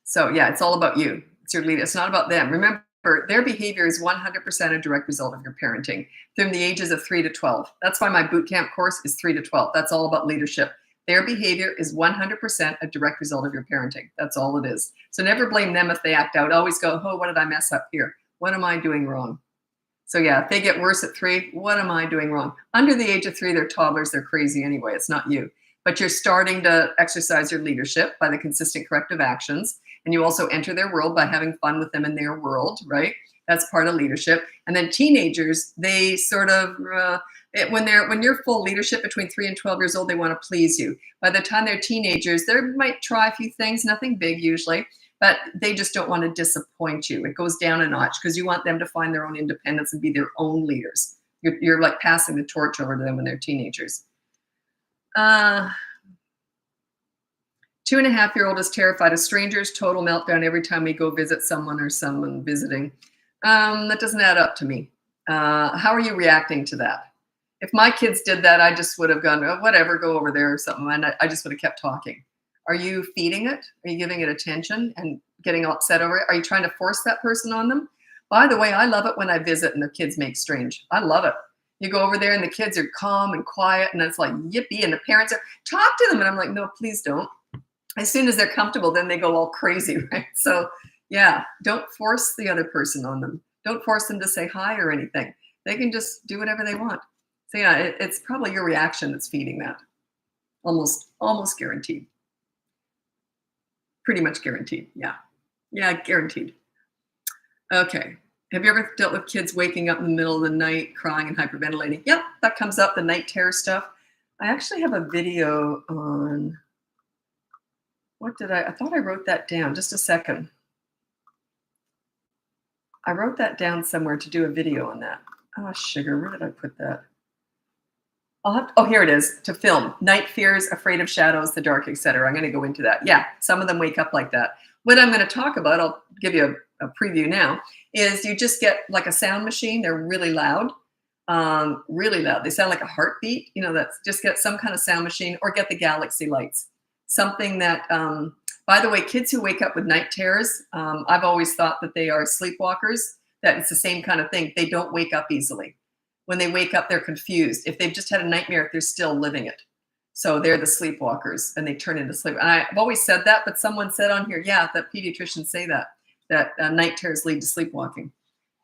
So yeah, it's all about you. It's your leader. It's not about them. Remember, their behavior is 100% a direct result of your parenting from the ages of 3 to 12. That's why my boot camp course is 3 to 12. That's all about leadership. Their behavior is 100% a direct result of your parenting. That's all it is. So never blame them if they act out. Always go, oh, what did I mess up here? What am I doing wrong? So yeah, if they get worse at 3, what am I doing wrong? Under the age of 3, they're toddlers. They're crazy anyway. It's not you. But you're starting to exercise your leadership by the consistent corrective actions. And you also enter their world by having fun with them in their world, right? That's part of leadership. And then teenagers, they sort of, when you're full leadership between 3 and 12 years old, they want to please you. By the time they're teenagers, they might try a few things, nothing big usually, but they just don't want to disappoint you. It goes down a notch because you want them to find their own independence and be their own leaders. You're like passing the torch over to them when they're teenagers. 2.5-year-old is terrified of strangers, total meltdown every time we go visit someone or someone visiting. That doesn't add up to me. How are you reacting to that? If my kids did that, I just would have gone, oh, whatever, go over there or something. And I just would have kept talking. Are you feeding it? Are you giving it attention and getting upset over it? Are you trying to force that person on them? By the way, I love it when I visit and the kids make strange. I love it. You go over there and the kids are calm and quiet and it's like yippee, and the parents are, talk to them. And I'm like, no, please don't. As soon as they're comfortable, then they go all crazy, right? So yeah, don't force the other person on them. Don't force them to say hi or anything. They can just do whatever they want. So yeah, it's probably your reaction that's feeding that. Almost guaranteed. Pretty much guaranteed, yeah. Yeah, guaranteed. Okay. Have you ever dealt with kids waking up in the middle of the night, crying and hyperventilating? Yep, that comes up, the night terror stuff. I actually have a video on, I thought I wrote that down. Just a second. I wrote that down somewhere to do a video on that. Oh, sugar, where did I put that? Oh, here it is, to film. Night fears, afraid of shadows, the dark, etc. I'm going to go into that. Yeah, some of them wake up like that. What I'm going to talk about, I'll give you a preview now, is you just get like a sound machine. They're really loud, really loud. They sound like a heartbeat. Just get some kind of sound machine, or get the galaxy lights. Something that, by the way, kids who wake up with night terrors, I've always thought that they are sleepwalkers, that it's the same kind of thing. They don't wake up easily. When they wake up, they're confused. If they've just had a nightmare, they're still living it. So they're the sleepwalkers and they turn into sleep. And I've always said that, but someone said on here, yeah, that pediatricians say that night terrors lead to sleepwalking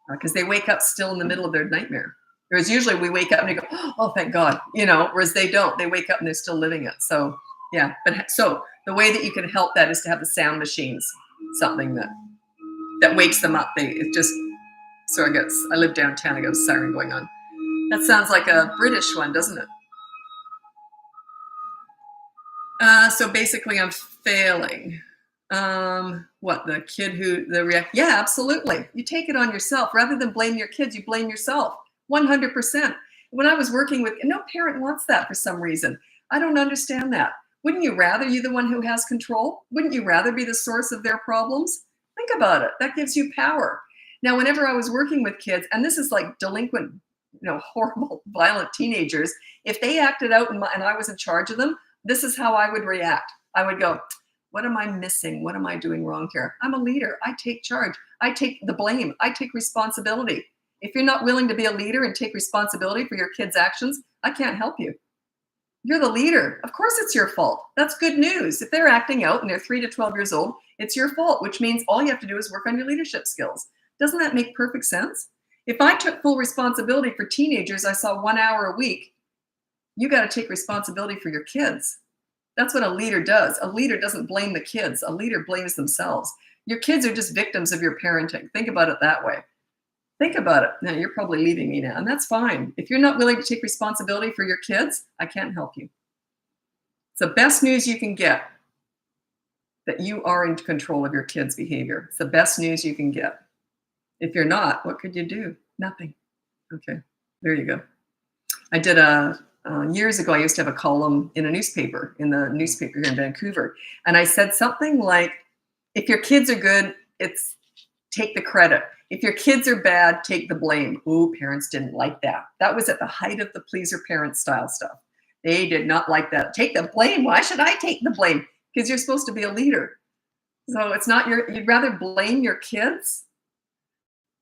because they wake up still in the middle of their nightmare. Whereas usually we wake up and they go, oh, thank God, whereas they don't. They wake up and they're still living it. So yeah, so the way that you can help that is to have the sound machines, something that wakes them up. I live downtown, I got a siren going on. That sounds like a British one, doesn't it? So basically I'm failing. The kid yeah, absolutely. You take it on yourself. Rather than blame your kids, you blame yourself. 100%. When I was working with, no parent wants that for some reason. I don't understand that. Wouldn't you rather you the one who has control? Wouldn't you rather be the source of their problems? Think about it. That gives you power. Now, whenever I was working with kids, and this is like delinquent, horrible, violent teenagers, if they acted out and I was in charge of them, this is how I would react. I would go, what am I missing? What am I doing wrong here? I'm a leader. I take charge. I take the blame. I take responsibility. If you're not willing to be a leader and take responsibility for your kids' actions, I can't help you. You're the leader. Of course it's your fault. That's good news. If they're acting out and they're 3 to 12 years old, it's your fault, which means all you have to do is work on your leadership skills. Doesn't that make perfect sense? If I took full responsibility for teenagers, I saw 1 hour a week, you got to take responsibility for your kids. That's what a leader does. A leader doesn't blame the kids. A leader blames themselves. Your kids are just victims of your parenting. Think about it that way. Think about it. Now, you're probably leaving me now, and that's fine. If you're not willing to take responsibility for your kids, I can't help you. It's the best news you can get, that you are in control of your kids' behavior. It's the best news you can get. If you're not, what could you do? Nothing. Okay, there you go. I did years ago, I used to have a column in the newspaper here in Vancouver. And I said something like, if your kids are good, it's take the credit. If your kids are bad, take the blame. Ooh, parents didn't like that. That was at the height of the pleaser parent style stuff. They did not like that. Take the blame. Why should I take the blame? Because you're supposed to be a leader. So it's not you'd rather blame your kids?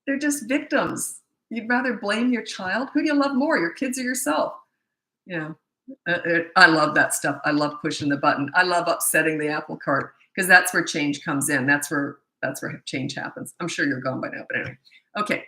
They're just victims. You'd rather blame your child? Who do you love more, your kids or yourself? I love that stuff. I love pushing the button. I love upsetting the apple cart, because that's where change comes in. That's where change happens. I'm sure you're gone by now, but anyway. Okay.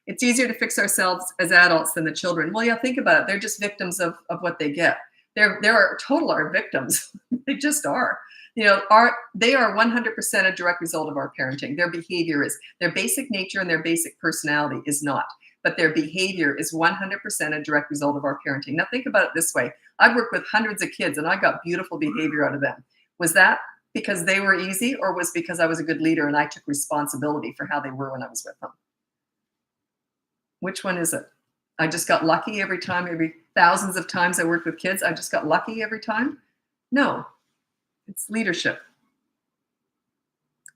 It's easier to fix ourselves as adults than the children. Well, yeah, think about it. They're just victims of what they get. They're our victims. They just are. They are 100% a direct result of our parenting. Their behavior is, their basic nature and their basic personality is not, but their behavior is 100% a direct result of our parenting. Now think about it this way. I've worked with hundreds of kids and I got beautiful behavior out of them. Was that because they were easy, or was because I was a good leader and I took responsibility for how they were when I was with them? Which one is it? I just got lucky every time, every thousands of times I worked with kids, I just got lucky every time? No, it's leadership.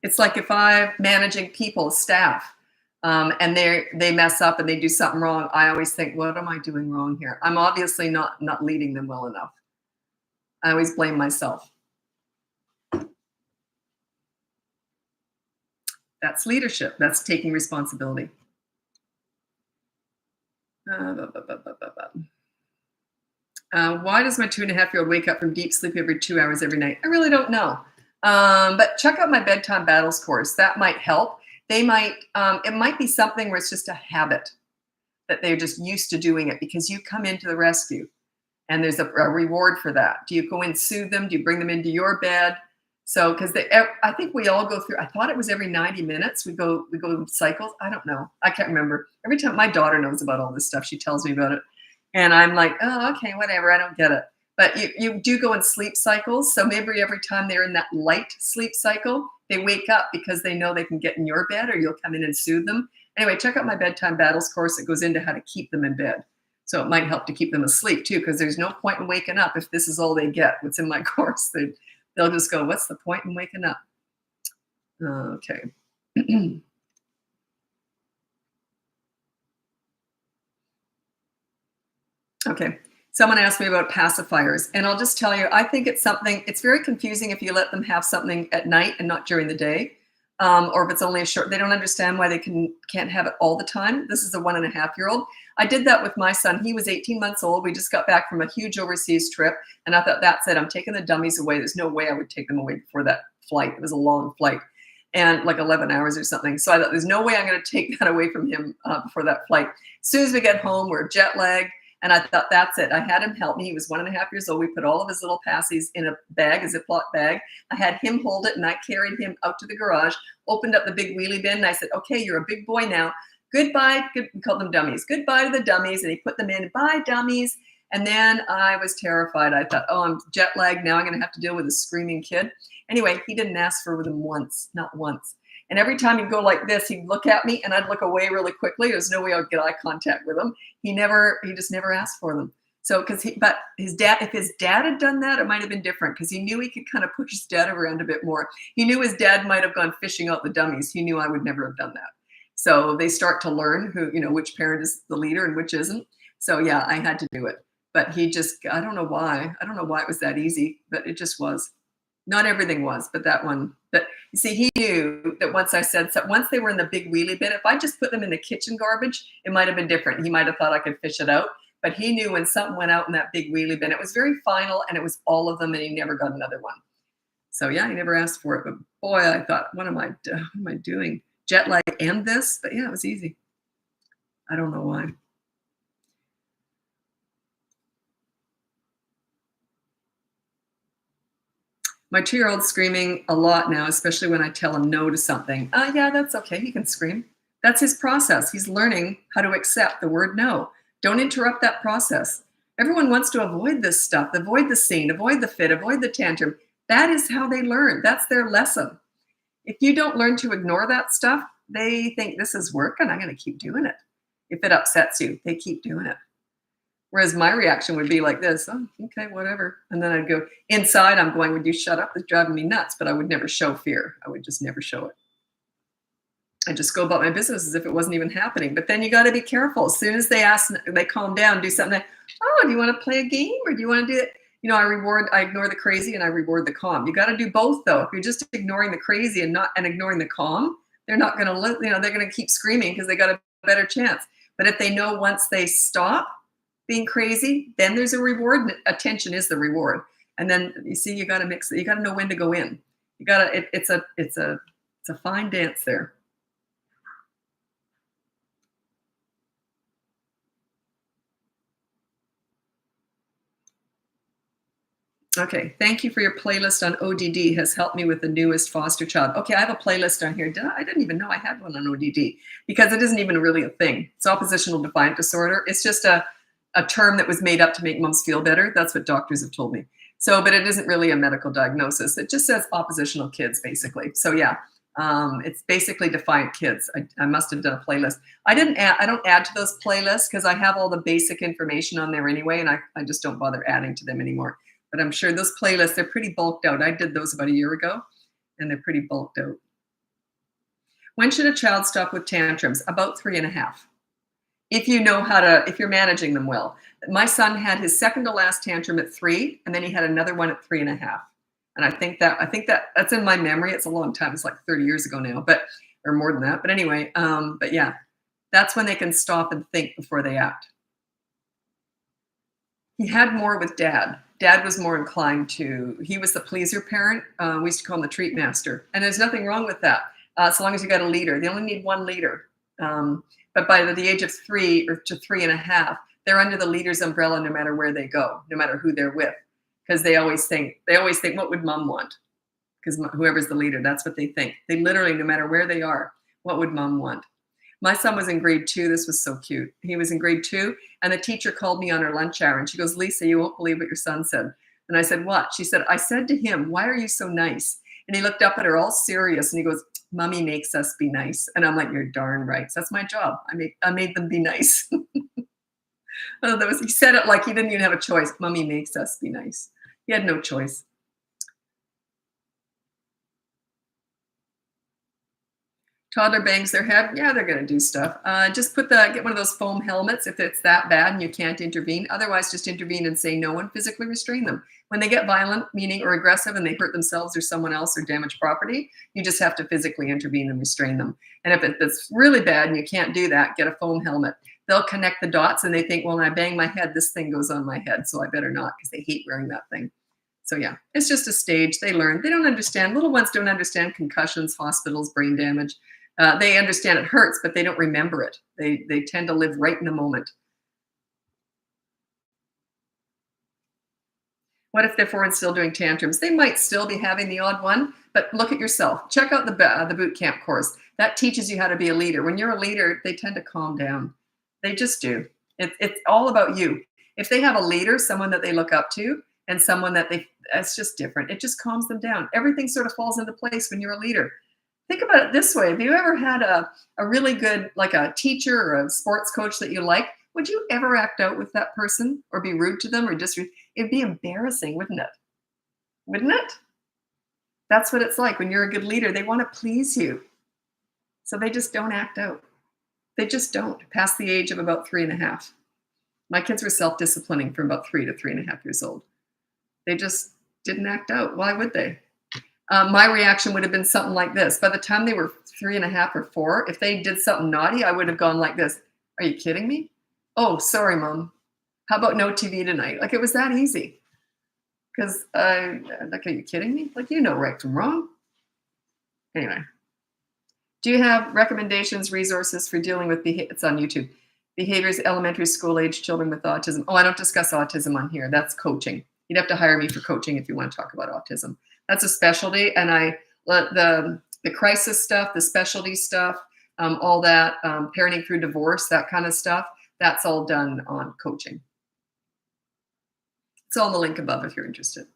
It's like if I'm managing people, staff, and they mess up and they do something wrong, I always think, what am I doing wrong here? I'm obviously not leading them well enough. I always blame myself. That's leadership. That's taking responsibility. Why does my 2.5-year-old wake up from deep sleep every 2 hours every night? I really don't know. But check out my bedtime battles course. That might help. It might be something where it's just a habit that they're just used to doing it, because you come into the rescue and there's a reward for that. Do you go and soothe them? Do you bring them into your bed? So, because I think we all go through, I thought it was every 90 minutes. We go in cycles. I don't know. I can't remember. Every time my daughter knows about all this stuff, she tells me about it. And I'm like, oh, okay, whatever. I don't get it. But you do go in sleep cycles. So maybe every time they're in that light sleep cycle, they wake up because they know they can get in your bed, or you'll come in and soothe them. Anyway, check out my bedtime battles course. It goes into how to keep them in bed. So it might help to keep them asleep too, because there's no point in waking up if this is all they get. What's in my course? They'll just go, what's the point in waking up? Okay. Okay. Someone asked me about pacifiers, and I'll just tell you, I think it's very confusing if you let them have something at night and not during the day, or if it's only they don't understand why they can't have it all the time. This is a 1.5-year-old. I did that with my son. He was 18 months old. We just got back from a huge overseas trip, and I thought, that's it. I'm taking the dummies away. There's no way I would take them away before that flight. It was a long flight, and like 11 hours or something. So I thought, there's no way I'm going to take that away from him before that flight. As soon as we get home, we're jet lagged. And I thought, that's it. I had him help me. He was 1.5 years old. We put all of his little passies in a bag, a Ziploc bag. I had him hold it, and I carried him out to the garage, opened up the big wheelie bin, and I said, okay, you're a big boy now. Goodbye. We called them dummies. Goodbye to the dummies. And he put them in. Bye, dummies. And then I was terrified. I thought, oh, I'm jet lagged. Now I'm going to have to deal with a screaming kid. Anyway, he didn't ask for them once, not once. And every time he'd go like this, he'd look at me and I'd look away really quickly. There's no way I would get eye contact with him. He just never asked for them. So, but his dad, if his dad had done that, it might have been different, because he knew he could kind of push his dad around a bit more. He knew his dad might have gone fishing out the dummies. He knew I would never have done that. So they start to learn which parent is the leader and which isn't. So yeah, I had to do it. But I don't know why. I don't know why it was that easy, but it just was. Not everything was, but that one. But you see, he knew that once I said so, once they were in the big wheelie bin, if I just put them in the kitchen garbage, it might have been different. He might have thought I could fish it out. But he knew when something went out in that big wheelie bin, it was very final, and it was all of them, and he never got another one. So yeah, he never asked for it. But boy, I thought, what am I doing? Jet lag and this? But yeah, it was easy. I don't know why. My 2-year-old's screaming a lot now, especially when I tell him no to something. Yeah, that's okay. He can scream. That's his process. He's learning how to accept the word no. Don't interrupt that process. Everyone wants to avoid this stuff, avoid the scene, avoid the fit, avoid the tantrum. That is how they learn. That's their lesson. If you don't learn to ignore that stuff, they think this is work and I'm going to keep doing it. If it upsets you, they keep doing it. Whereas my reaction would be like this, oh, okay, whatever. And then I'd go inside, I'm going, would you shut up? It's driving me nuts. But I would never show fear. I would just never show it. I just go about my business as if it wasn't even happening. But then you got to be careful. As soon as they ask, they calm down, do something like, oh, do you want to play a game or do you want to do it? You know, I ignore the crazy and I reward the calm. You got to do both though. If you're just ignoring the crazy and ignoring the calm, they're not going to, they're going to keep screaming because they got a better chance. But if they know once they stop being crazy, then there's a reward. Attention is the reward. And then you see, you got to mix it. You got to know when to go in. You got to, it's a fine dance there. Okay, thank you for your playlist on ODD. Has helped me with the newest foster child. Okay, I have a playlist on here. I didn't even know I had one on ODD because it isn't even really a thing. It's oppositional defiant disorder. It's just a term that was made up to make moms feel better. That's what doctors have told me. So, but it isn't really a medical diagnosis. It just says oppositional kids, basically. So yeah, it's basically defiant kids. I must have done a playlist. I don't add to those playlists because I have all the basic information on there anyway, and I just don't bother adding to them anymore. But I'm sure those playlists, they're pretty bulked out. I did those about a year ago, and they're pretty bulked out. When should a child stop with tantrums? About 3.5. If you know how to, if you're managing them well. My son had his second to last tantrum at 3, and then he had another one at 3.5. And I think that's in my memory. It's a long time. It's like 30 years ago now, or more than that. But anyway, but yeah, that's when they can stop and think before they act. He had more with dad. Dad was more inclined to, he was the pleaser parent. We used to call him the treat master. And there's nothing wrong with that. So long as you got a leader. They only need one leader. But by the age of 3 or to 3.5, they're under the leader's umbrella no matter where they go, no matter who they're with. Because they always think, what would mom want? Because whoever's the leader, that's what they think. They literally, no matter where they are, what would mom want? My son was in grade 2. This was so cute. He was in grade 2, and the teacher called me on her lunch hour, and she goes, Lisa, you won't believe what your son said. And I said, what? She said, I said to him, why are you so nice? And he looked up at her all serious, and he goes, Mommy makes us be nice. And I'm like, you're darn right. So that's my job. I made them be nice. He said it like he didn't even have a choice. Mommy makes us be nice. He had no choice. Toddler bangs their head. Yeah, they're going to do stuff. Just get one of those foam helmets if it's that bad and you can't intervene. Otherwise, just intervene and say no and physically restrain them. When they get violent, meaning or aggressive, and they hurt themselves or someone else or damage property, you just have to physically intervene and restrain them. And if it's really bad and you can't do that, get a foam helmet. They'll connect the dots and they think, well, when I bang my head, this thing goes on my head, so I better not, because they hate wearing that thing. So yeah, it's just a stage. They learn. They don't understand. Little ones don't understand concussions, hospitals, brain damage. They understand it hurts, but they don't remember it. They tend to live right in the moment. What if they're 4 and still doing tantrums? They might still be having the odd one, but look at yourself. Check out the boot camp course. That teaches you how to be a leader. When you're a leader, they tend to calm down. They just do. It's all about you. If they have a leader, someone that they look up to, and someone that it's just different. It just calms them down. Everything sort of falls into place when you're a leader. Think about it this way. Have you ever had a really good, like a teacher or a sports coach that you like? Would you ever act out with that person or be rude to them or it'd be embarrassing, wouldn't it? Wouldn't it? That's what it's like when you're a good leader. They want to please you. So they just don't act out. They just don't, past the age of about 3.5. My kids were self-disciplining from about 3 to 3.5 years old. They just didn't act out. Why would they? My reaction would have been something like this. By the time they were 3.5 or 4, if they did something naughty, I would have gone like this. Are you kidding me? Oh, sorry, Mom. How about no TV tonight? Like, it was that easy. Because, are you kidding me? Like, you know right from wrong. Anyway. Do you have recommendations, resources for dealing with it's on YouTube. Behaviors, elementary school age children with autism. Oh, I don't discuss autism on here. That's coaching. You'd have to hire me for coaching if you want to talk about autism. That's a specialty, and I the crisis stuff, the specialty stuff, all that parenting through divorce, that kind of stuff. That's all done on coaching. It's all in the link above if you're interested.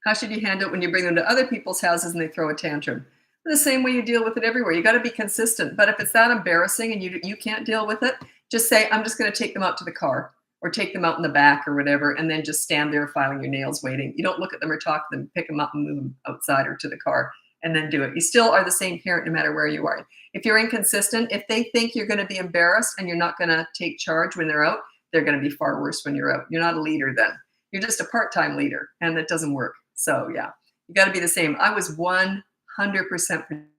How should you handle it when you bring them to other people's houses and they throw a tantrum? The same way you deal with it everywhere. You got to be consistent. But if it's that embarrassing and you can't deal with it, just say, I'm just going to take them out to the car or take them out in the back or whatever, and then just stand there filing your nails waiting. You don't look at them or talk to them, pick them up and move them outside or to the car and then do it. You still are the same parent no matter where you are. If you're inconsistent, if they think you're going to be embarrassed and you're not going to take charge when they're out, they're going to be far worse when you're out. You're not a leader then. You're just a part-time leader, and that doesn't work. So yeah, you got to be the same. I was 100%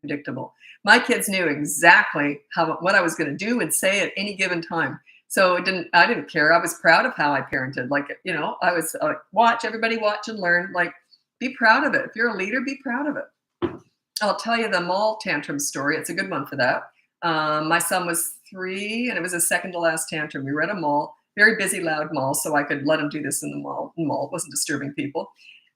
predictable. My kids knew exactly what I was going to do and say at any given time. So I didn't care. I was proud of how I parented. Like, I was like, everybody watch and learn. Like, be proud of it. If you're a leader, be proud of it. I'll tell you the mall tantrum story. It's a good one for that. My son was 3 and it was his second to last tantrum. We were at a mall, very busy, loud mall. So I could let him do this in the mall. It wasn't disturbing people.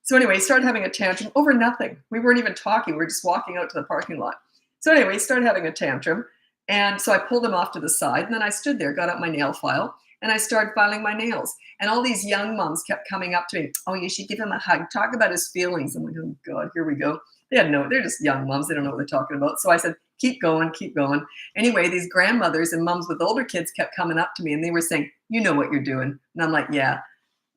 So anyway, he started having a tantrum over nothing. We weren't even talking. We were just walking out to the parking lot. So anyway, he started having a tantrum. And so I pulled him off to the side. And then I stood there, got out my nail file, and I started filing my nails. And all these young moms kept coming up to me. Oh, you should give him a hug. Talk about his feelings. I'm like, oh, God, here we go. They're just young moms. They don't know what they're talking about. So I said, keep going, keep going. Anyway, these grandmothers and moms with older kids kept coming up to me and they were saying, you know what you're doing. And I'm like, yeah.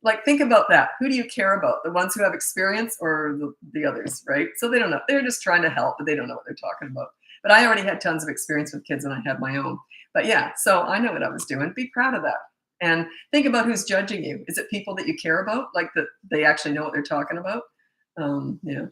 Like, think about that. Who do you care about? The ones who have experience or the others, right? So they don't know. They're just trying to help, but they don't know what they're talking about. But I already had tons of experience with kids and I had my own. But yeah, so I know what I was doing. Be proud of that. And think about who's judging you. Is it people that you care about? Like that they actually know what they're talking about? Yeah.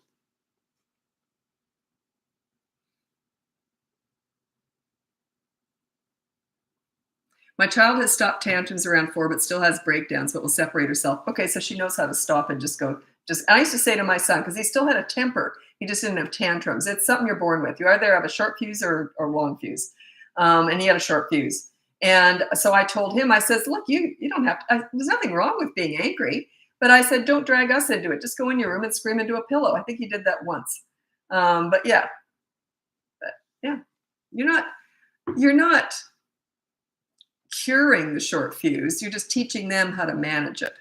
My child has stopped tantrums around 4, but still has breakdowns, but will separate herself. Okay, so she knows how to stop and just go. I used to say to my son, because he still had a temper, he just didn't have tantrums. It's something you're born with. You either have a short fuse or long fuse. And he had a short fuse. And so I told him, I says, look, you don't have to, there's nothing wrong with being angry. But I said, don't drag us into it. Just go in your room and scream into a pillow. I think he did that once. But yeah, you're not curing the short fuse. You're just teaching them how to manage it.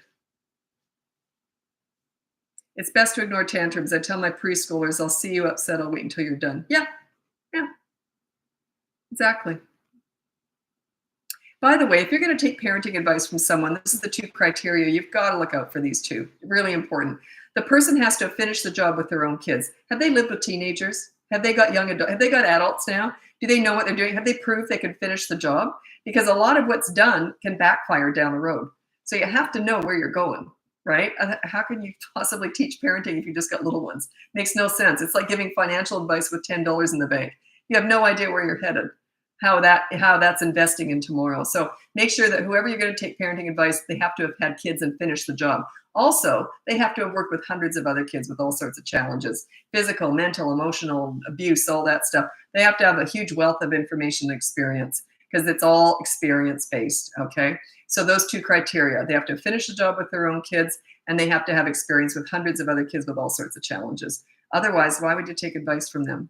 It's best to ignore tantrums. I tell my preschoolers, I'll see you upset. I'll wait until you're done. Yeah, exactly. By the way, if you're going to take parenting advice from someone, this is the 2 criteria. You've got to look out for these 2. Really important. The person has to have finished the job with their own kids. Have they lived with teenagers? Have they got young adults? Have they got adults now? Do they know what they're doing? Have they proved they can finish the job? Because a lot of what's done can backfire down the road. So you have to know where you're going, right? How can you possibly teach parenting if you just got little ones? Makes no sense. It's like giving financial advice with $10 in the bank. You have no idea where you're headed, how that's investing in tomorrow. So make sure that whoever you're going to take parenting advice, they have to have had kids and finished the job. Also, they have to have worked with hundreds of other kids with all sorts of challenges, physical, mental, emotional, abuse, all that stuff. They have to have a huge wealth of information and experience because it's all experience-based, okay? So those 2 criteria, they have to finish the job with their own kids and they have to have experience with hundreds of other kids with all sorts of challenges. Otherwise, why would you take advice from them?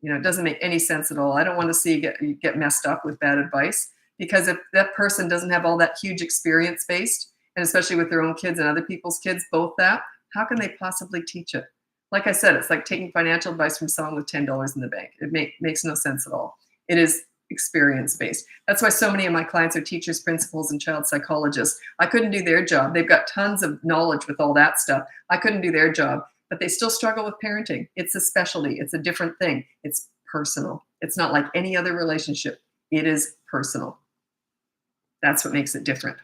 It doesn't make any sense at all. I don't want to see you get messed up with bad advice because if that person doesn't have all that huge experience-based, and especially with their own kids and other people's kids, both that, how can they possibly teach it? Like I said, it's like taking financial advice from someone with $10 in the bank. It makes no sense at all. It is experience-based. That's why so many of my clients are teachers, principals, and child psychologists. I couldn't do their job. They've got tons of knowledge with all that stuff. I couldn't do their job, but they still struggle with parenting. It's a specialty. It's a different thing. It's personal. It's not like any other relationship. It is personal. That's what makes it different.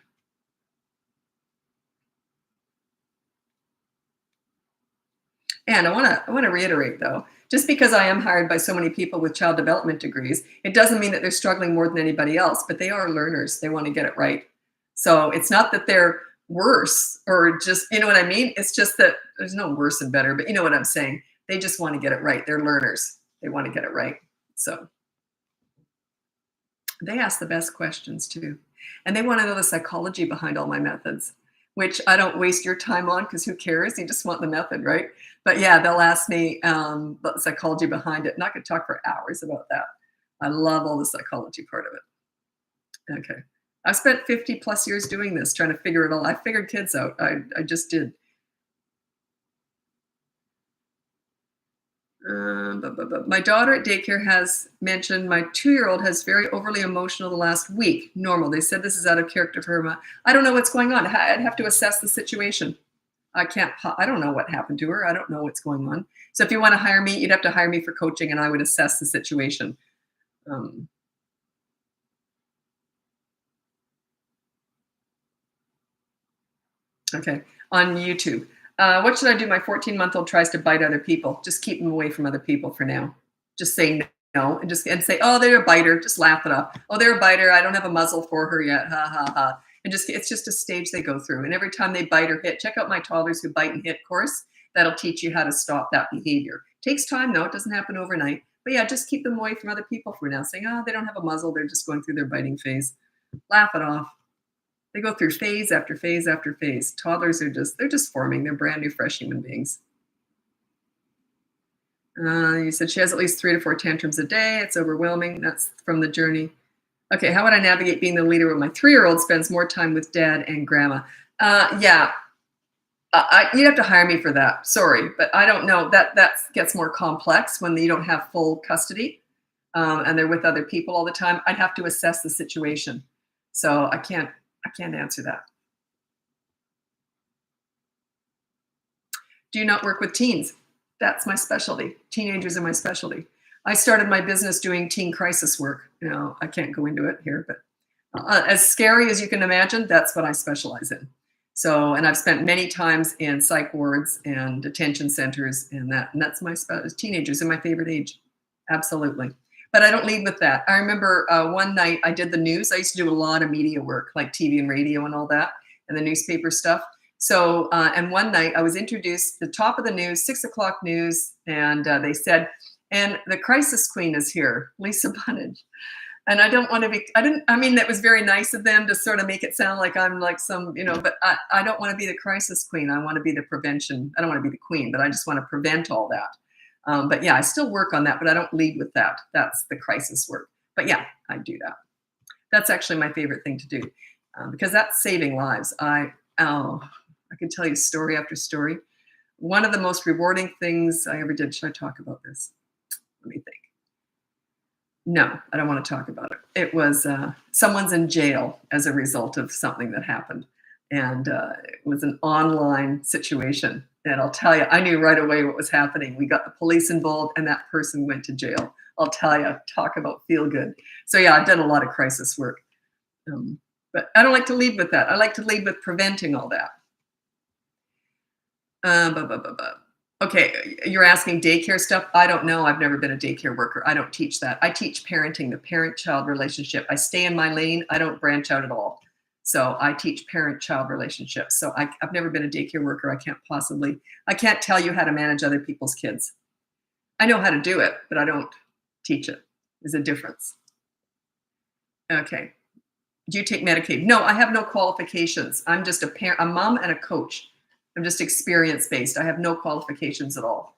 And I want to reiterate though, just because I am hired by so many people with child development degrees, it doesn't mean that they're struggling more than anybody else, but they are learners. They want to get it right. So it's not that they're worse or just, you know what I mean? It's just that there's no worse and better, but you know what I'm saying? They just want to get it right. They're learners. They want to get it right. So they ask the best questions too. And they want to know the psychology behind all my methods. which I don't waste your time on because who cares? You just want the method, right? But yeah, they'll ask me about the psychology behind it, and I could talk for hours about that. I love all the psychology part of it. Okay. I've spent 50 plus years doing this, trying to figure it all. I figured kids out. I just did. My daughter at daycare has mentioned my 2-year-old has very overly emotional the last week. Normal. They said this is out of character for her. I don't know what's going on. I'd have to assess the situation. I don't know what happened to her. I don't know what's going on. So if you want to hire me, you'd have to hire me for coaching and I would assess the situation. Um, okay. On YouTube. What should I do? My 14-month-old tries to bite other people. Just keep him away from other people for now. Just say no and say, oh, they're a biter. Just laugh it off. Oh, they're a biter. I don't have a muzzle for her yet. Ha ha ha. And it's just a stage they go through. And every time they bite or hit, check out my Toddlers Who Bite and Hit course. That'll teach you how to stop that behavior. Takes time though. It doesn't happen overnight. But yeah, just keep them away from other people for now. Saying, oh, they don't have a muzzle. They're just going through their biting phase. Laugh it off. They go through phase after phase after phase. Toddlers they're just forming. They're brand new, fresh human beings. You said she has at least 3 to 4 tantrums a day. It's overwhelming. That's from the journey. Okay, how would I navigate being the leader when my 3-year-old spends more time with dad and grandma? Yeah, you'd have to hire me for that. Sorry, but I don't know. That gets more complex when you don't have full custody and they're with other people all the time. I'd have to assess the situation. So I can't answer that. Do you not work with teens? That's my specialty. Teenagers are my specialty. I started my business doing teen crisis work. You know, I can't go into it here, but as scary as you can imagine, that's what I specialize in. So, and I've spent many times in psych wards and detention centers and that's my teenagers are my favorite age. Absolutely. But I don't lead with that. I remember one night I did the news. I used to do a lot of media work, like TV and radio and all that, and the newspaper stuff. So, and one night I was introduced the top of the news, 6 o'clock news, and they said, and the crisis queen is here, Lisa Bunnage. And I don't want to be, that was very nice of them to sort of make it sound like I'm like some, but I don't want to be the crisis queen. I want to be the prevention. I don't want to be the queen, but I just want to prevent all that. But yeah, I still work on that, but I don't lead with that. That's the crisis work. But yeah, I do that. That's actually my favorite thing to do because that's saving lives. I could tell you story after story. One of the most rewarding things I ever did. Should I talk about this? Let me think. No, I don't want to talk about it. It was someone's in jail as a result of something that happened. And it was an online situation. And I'll tell you, I knew right away what was happening. We got the police involved and that person went to jail. I'll tell you, talk about feel good. So yeah, I've done a lot of crisis work. But I don't like to lead with that. I like to lead with preventing all that. Okay, you're asking daycare stuff. I don't know. I've never been a daycare worker. I don't teach that. I teach parenting, the parent-child relationship. I stay in my lane. I don't branch out at all. So I teach parent-child relationships. So I've never been a daycare worker. I can't tell you how to manage other people's kids. I know how to do it, but I don't teach it. There's a difference. Okay. Do you take Medicaid? No, I have no qualifications. I'm just a mom and a coach. I'm just experience-based. I have no qualifications at all.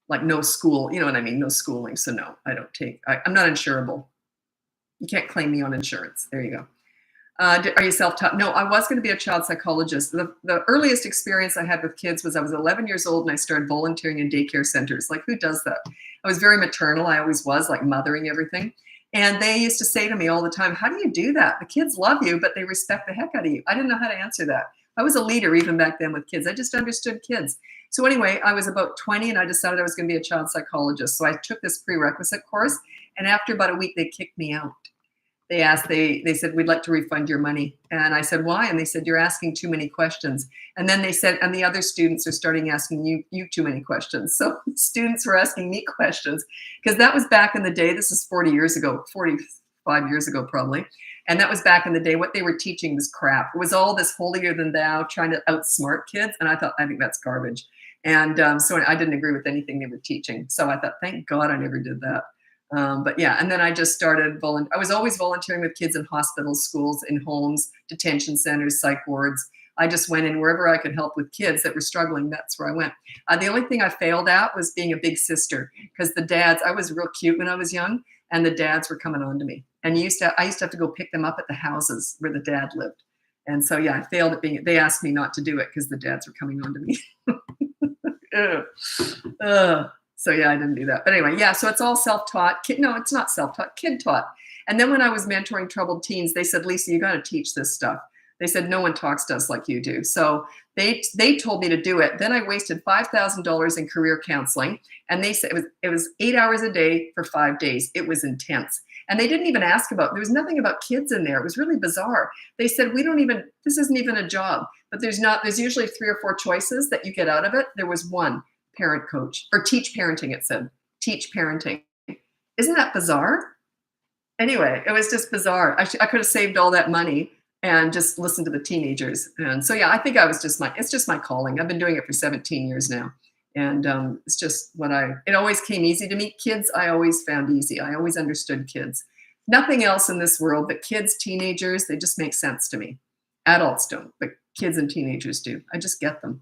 Like no school, you know what I mean? No schooling. So no, I don't take, I'm not insurable. You can't claim me on insurance. There you go. Are you self-taught? No, I was going to be a child psychologist. The earliest experience I had with kids was I was 11 years old and I started volunteering in daycare centers. Like who does that? I was very maternal. I always was, like mothering everything. And they used to say to me all the time, how do you do that? The kids love you, but they respect the heck out of you. I didn't know how to answer that. I was a leader even back then with kids. I just understood kids. So anyway, I was about 20 and I decided I was going to be a child psychologist. So I took this prerequisite course. And after about a week, they kicked me out. They said, we'd like to refund your money. And I said, why? And they said, you're asking too many questions. And then they said, and the other students are starting asking you too many questions. So students were asking me questions because that was back in the day. This is 40 years ago, 45 years ago, probably. And that was back in the day. What they were teaching was crap. It was all this holier than thou, trying to outsmart kids. And I think that's garbage. And so I didn't agree with anything they were teaching. So I thought, thank God I never did that. But yeah, and then I just started I was always volunteering with kids in hospitals, schools, in homes, detention centers, psych wards. I just went in wherever I could help with kids that were struggling. That's where I went. The only thing I failed at was being a big sister, because the dads, I was real cute when I was young, and the dads were coming on to me. And I used to have to go pick them up at the houses where the dad lived. And so, yeah, I failed at being, they asked me not to do it because the dads were coming on to me. So yeah, I didn't do that. But anyway, yeah, so it's all self-taught. No, it's not self-taught, kid-taught. And then when I was mentoring troubled teens, they said, Lisa, you got to teach this stuff. They said, no one talks to us like you do. So they told me to do it. Then I wasted $5,000 in career counseling. And they said it was 8 hours a day for 5 days. It was intense. And they didn't even ask about, there was nothing about kids in there. It was really bizarre. They said, this isn't even a job. But there's usually 3 or 4 choices that you get out of it. There was one, parent coach, or teach parenting, it said. Teach parenting. Isn't that bizarre? Anyway, it was just bizarre. I could have saved all that money and just listened to the teenagers. And so, yeah, I think it's just my calling. I've been doing it for 17 years now. And it's just it always came easy to me. Kids, I always found easy. I always understood kids. Nothing else in this world, but kids, teenagers, they just make sense to me. Adults don't, but kids and teenagers do. I just get them.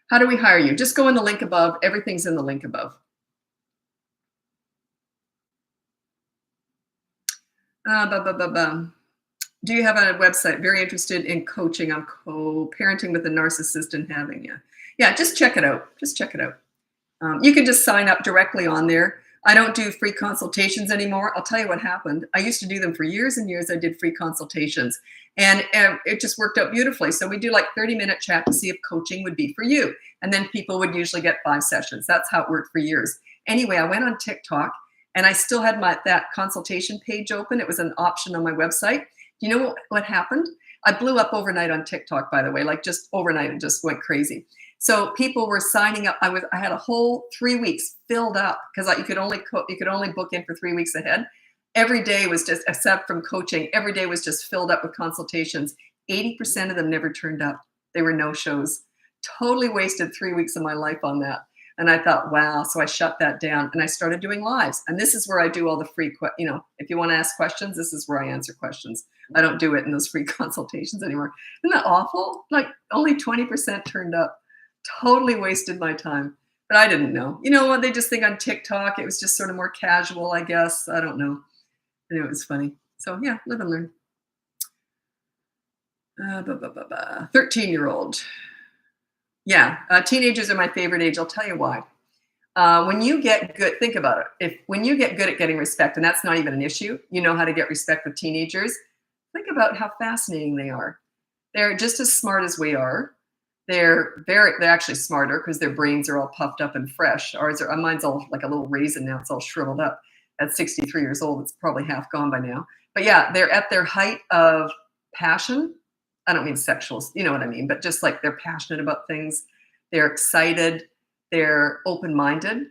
How do we hire you? Just go in the link above. Everything's in the link above. Do you have a website? Very interested in coaching. I'm co-parenting with a narcissist and having you. Yeah, just check it out. Just check it out. You can just sign up directly on there. I don't do free consultations anymore. I'll tell you what happened. I used to do them for years and years. I did free consultations, and it just worked out beautifully. So we do like 30-minute chat to see if coaching would be for you. And then people would usually get 5 sessions. That's how it worked for years. Anyway, I went on TikTok, and I still had that consultation page open. It was an option on my website. You know what happened? I blew up overnight on TikTok, by the way, like just overnight, it just went crazy. So people were signing up. I had a whole 3 weeks filled up, because you could only book in for 3 weeks ahead. Every day was just, except from coaching, every day was just filled up with consultations. 80% of them never turned up. They were no shows. Totally wasted 3 weeks of my life on that. And I thought, wow. So I shut that down and I started doing lives. And this is where I do all the free, if you want to ask questions, this is where I answer questions. I don't do it in those free consultations anymore. Isn't that awful? Like only 20% turned up. Totally wasted my time. But I didn't know. You know what? They just think on TikTok, it was just sort of more casual, I guess. I don't know. And it was funny. So yeah, live and learn. 13-year-old. Yeah, teenagers are my favorite age. I'll tell you why. When you get good, think about it. When you get good at getting respect, and that's not even an issue, you know how to get respect with teenagers. Think about how fascinating they are. They're just as smart as we are. They're actually smarter because their brains are all puffed up and fresh. Mine's all like a little raisin now. It's all shriveled up. At 63 years old, it's probably half gone by now. But yeah, they're at their height of passion. I don't mean sexual, you know what I mean, but just like they're passionate about things. They're excited. They're open-minded.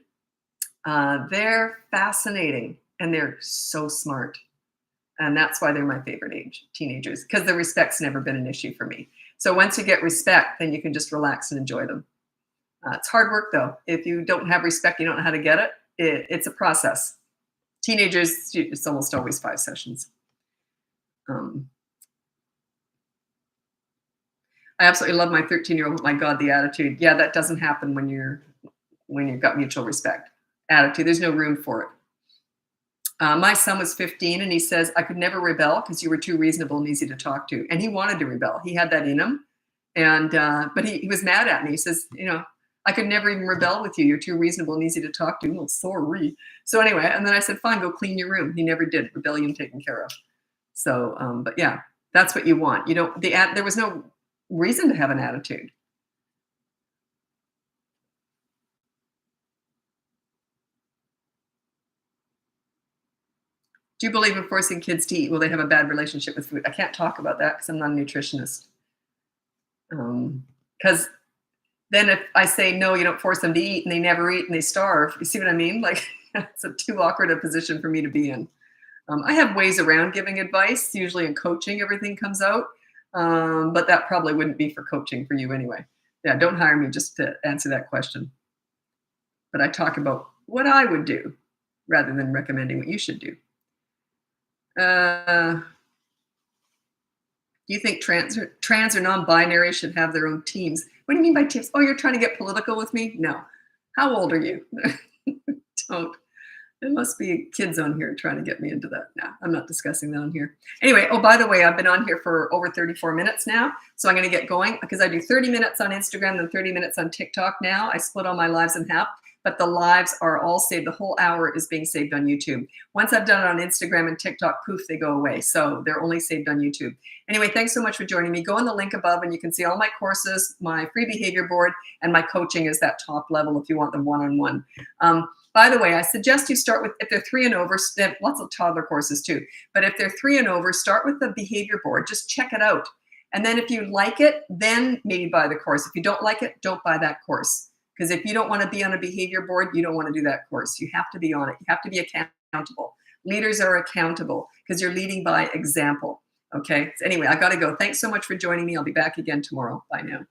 They're fascinating, and they're so smart. And that's why they're my favorite age, teenagers, because the respect's never been an issue for me. So once you get respect, then you can just relax and enjoy them. It's hard work, though. If you don't have respect, you don't know how to get it. It's a process. Teenagers, it's almost always 5 sessions. I absolutely love my 13-year-old. My God, the attitude. Yeah, that doesn't happen when you've got mutual respect. Attitude, there's no room for it. My son was 15, and he says, I could never rebel because you were too reasonable and easy to talk to. And he wanted to rebel. He had that in him. And but he was mad at me. He says, I could never even rebel with you. You're too reasonable and easy to talk to. Well, sorry. So anyway, and then I said, fine, go clean your room. He never did. Rebellion taken care of. So, but yeah, that's what you want. There was no reason to have an attitude. Do you believe in forcing kids to eat? Will they have a bad relationship with food? I can't talk about that because I'm not a nutritionist. Because then if I say, no, you don't force them to eat, and they never eat and they starve, you see what I mean? Like, it's a too awkward a position for me to be in. I have ways around giving advice. Usually in coaching, everything comes out. But that probably wouldn't be for coaching for you anyway. Yeah, don't hire me just to answer that question. But I talk about what I would do rather than recommending what you should do. Do you think trans or non-binary should have their own teams? What do you mean by teams? Oh, you're trying to get political with me? No. How old are you? Don't. There must be kids on here trying to get me into that. No, I'm not discussing that on here. Anyway, oh, by the way, I've been on here for over 34 minutes now. So I'm going to get going because I do 30 minutes on Instagram and 30 minutes on TikTok now. I split all my lives in half, but the lives are all saved. The whole hour is being saved on YouTube. Once I've done it on Instagram and TikTok, poof, they go away. So they're only saved on YouTube. Anyway, thanks so much for joining me. Go on the link above and you can see all my courses, my free behavior board, and my coaching is that top level if you want the one-on-one. By the way, I suggest you start with, if they're 3 and over, lots of toddler courses too, but if they're 3 and over, start with the behavior board. Just check it out. And then if you like it, then maybe buy the course. If you don't like it, don't buy that course. Because if you don't want to be on a behavior board, you don't want to do that course. You have to be on it. You have to be accountable. Leaders are accountable because you're leading by example. Okay. So anyway, I got to go. Thanks so much for joining me. I'll be back again tomorrow. Bye now.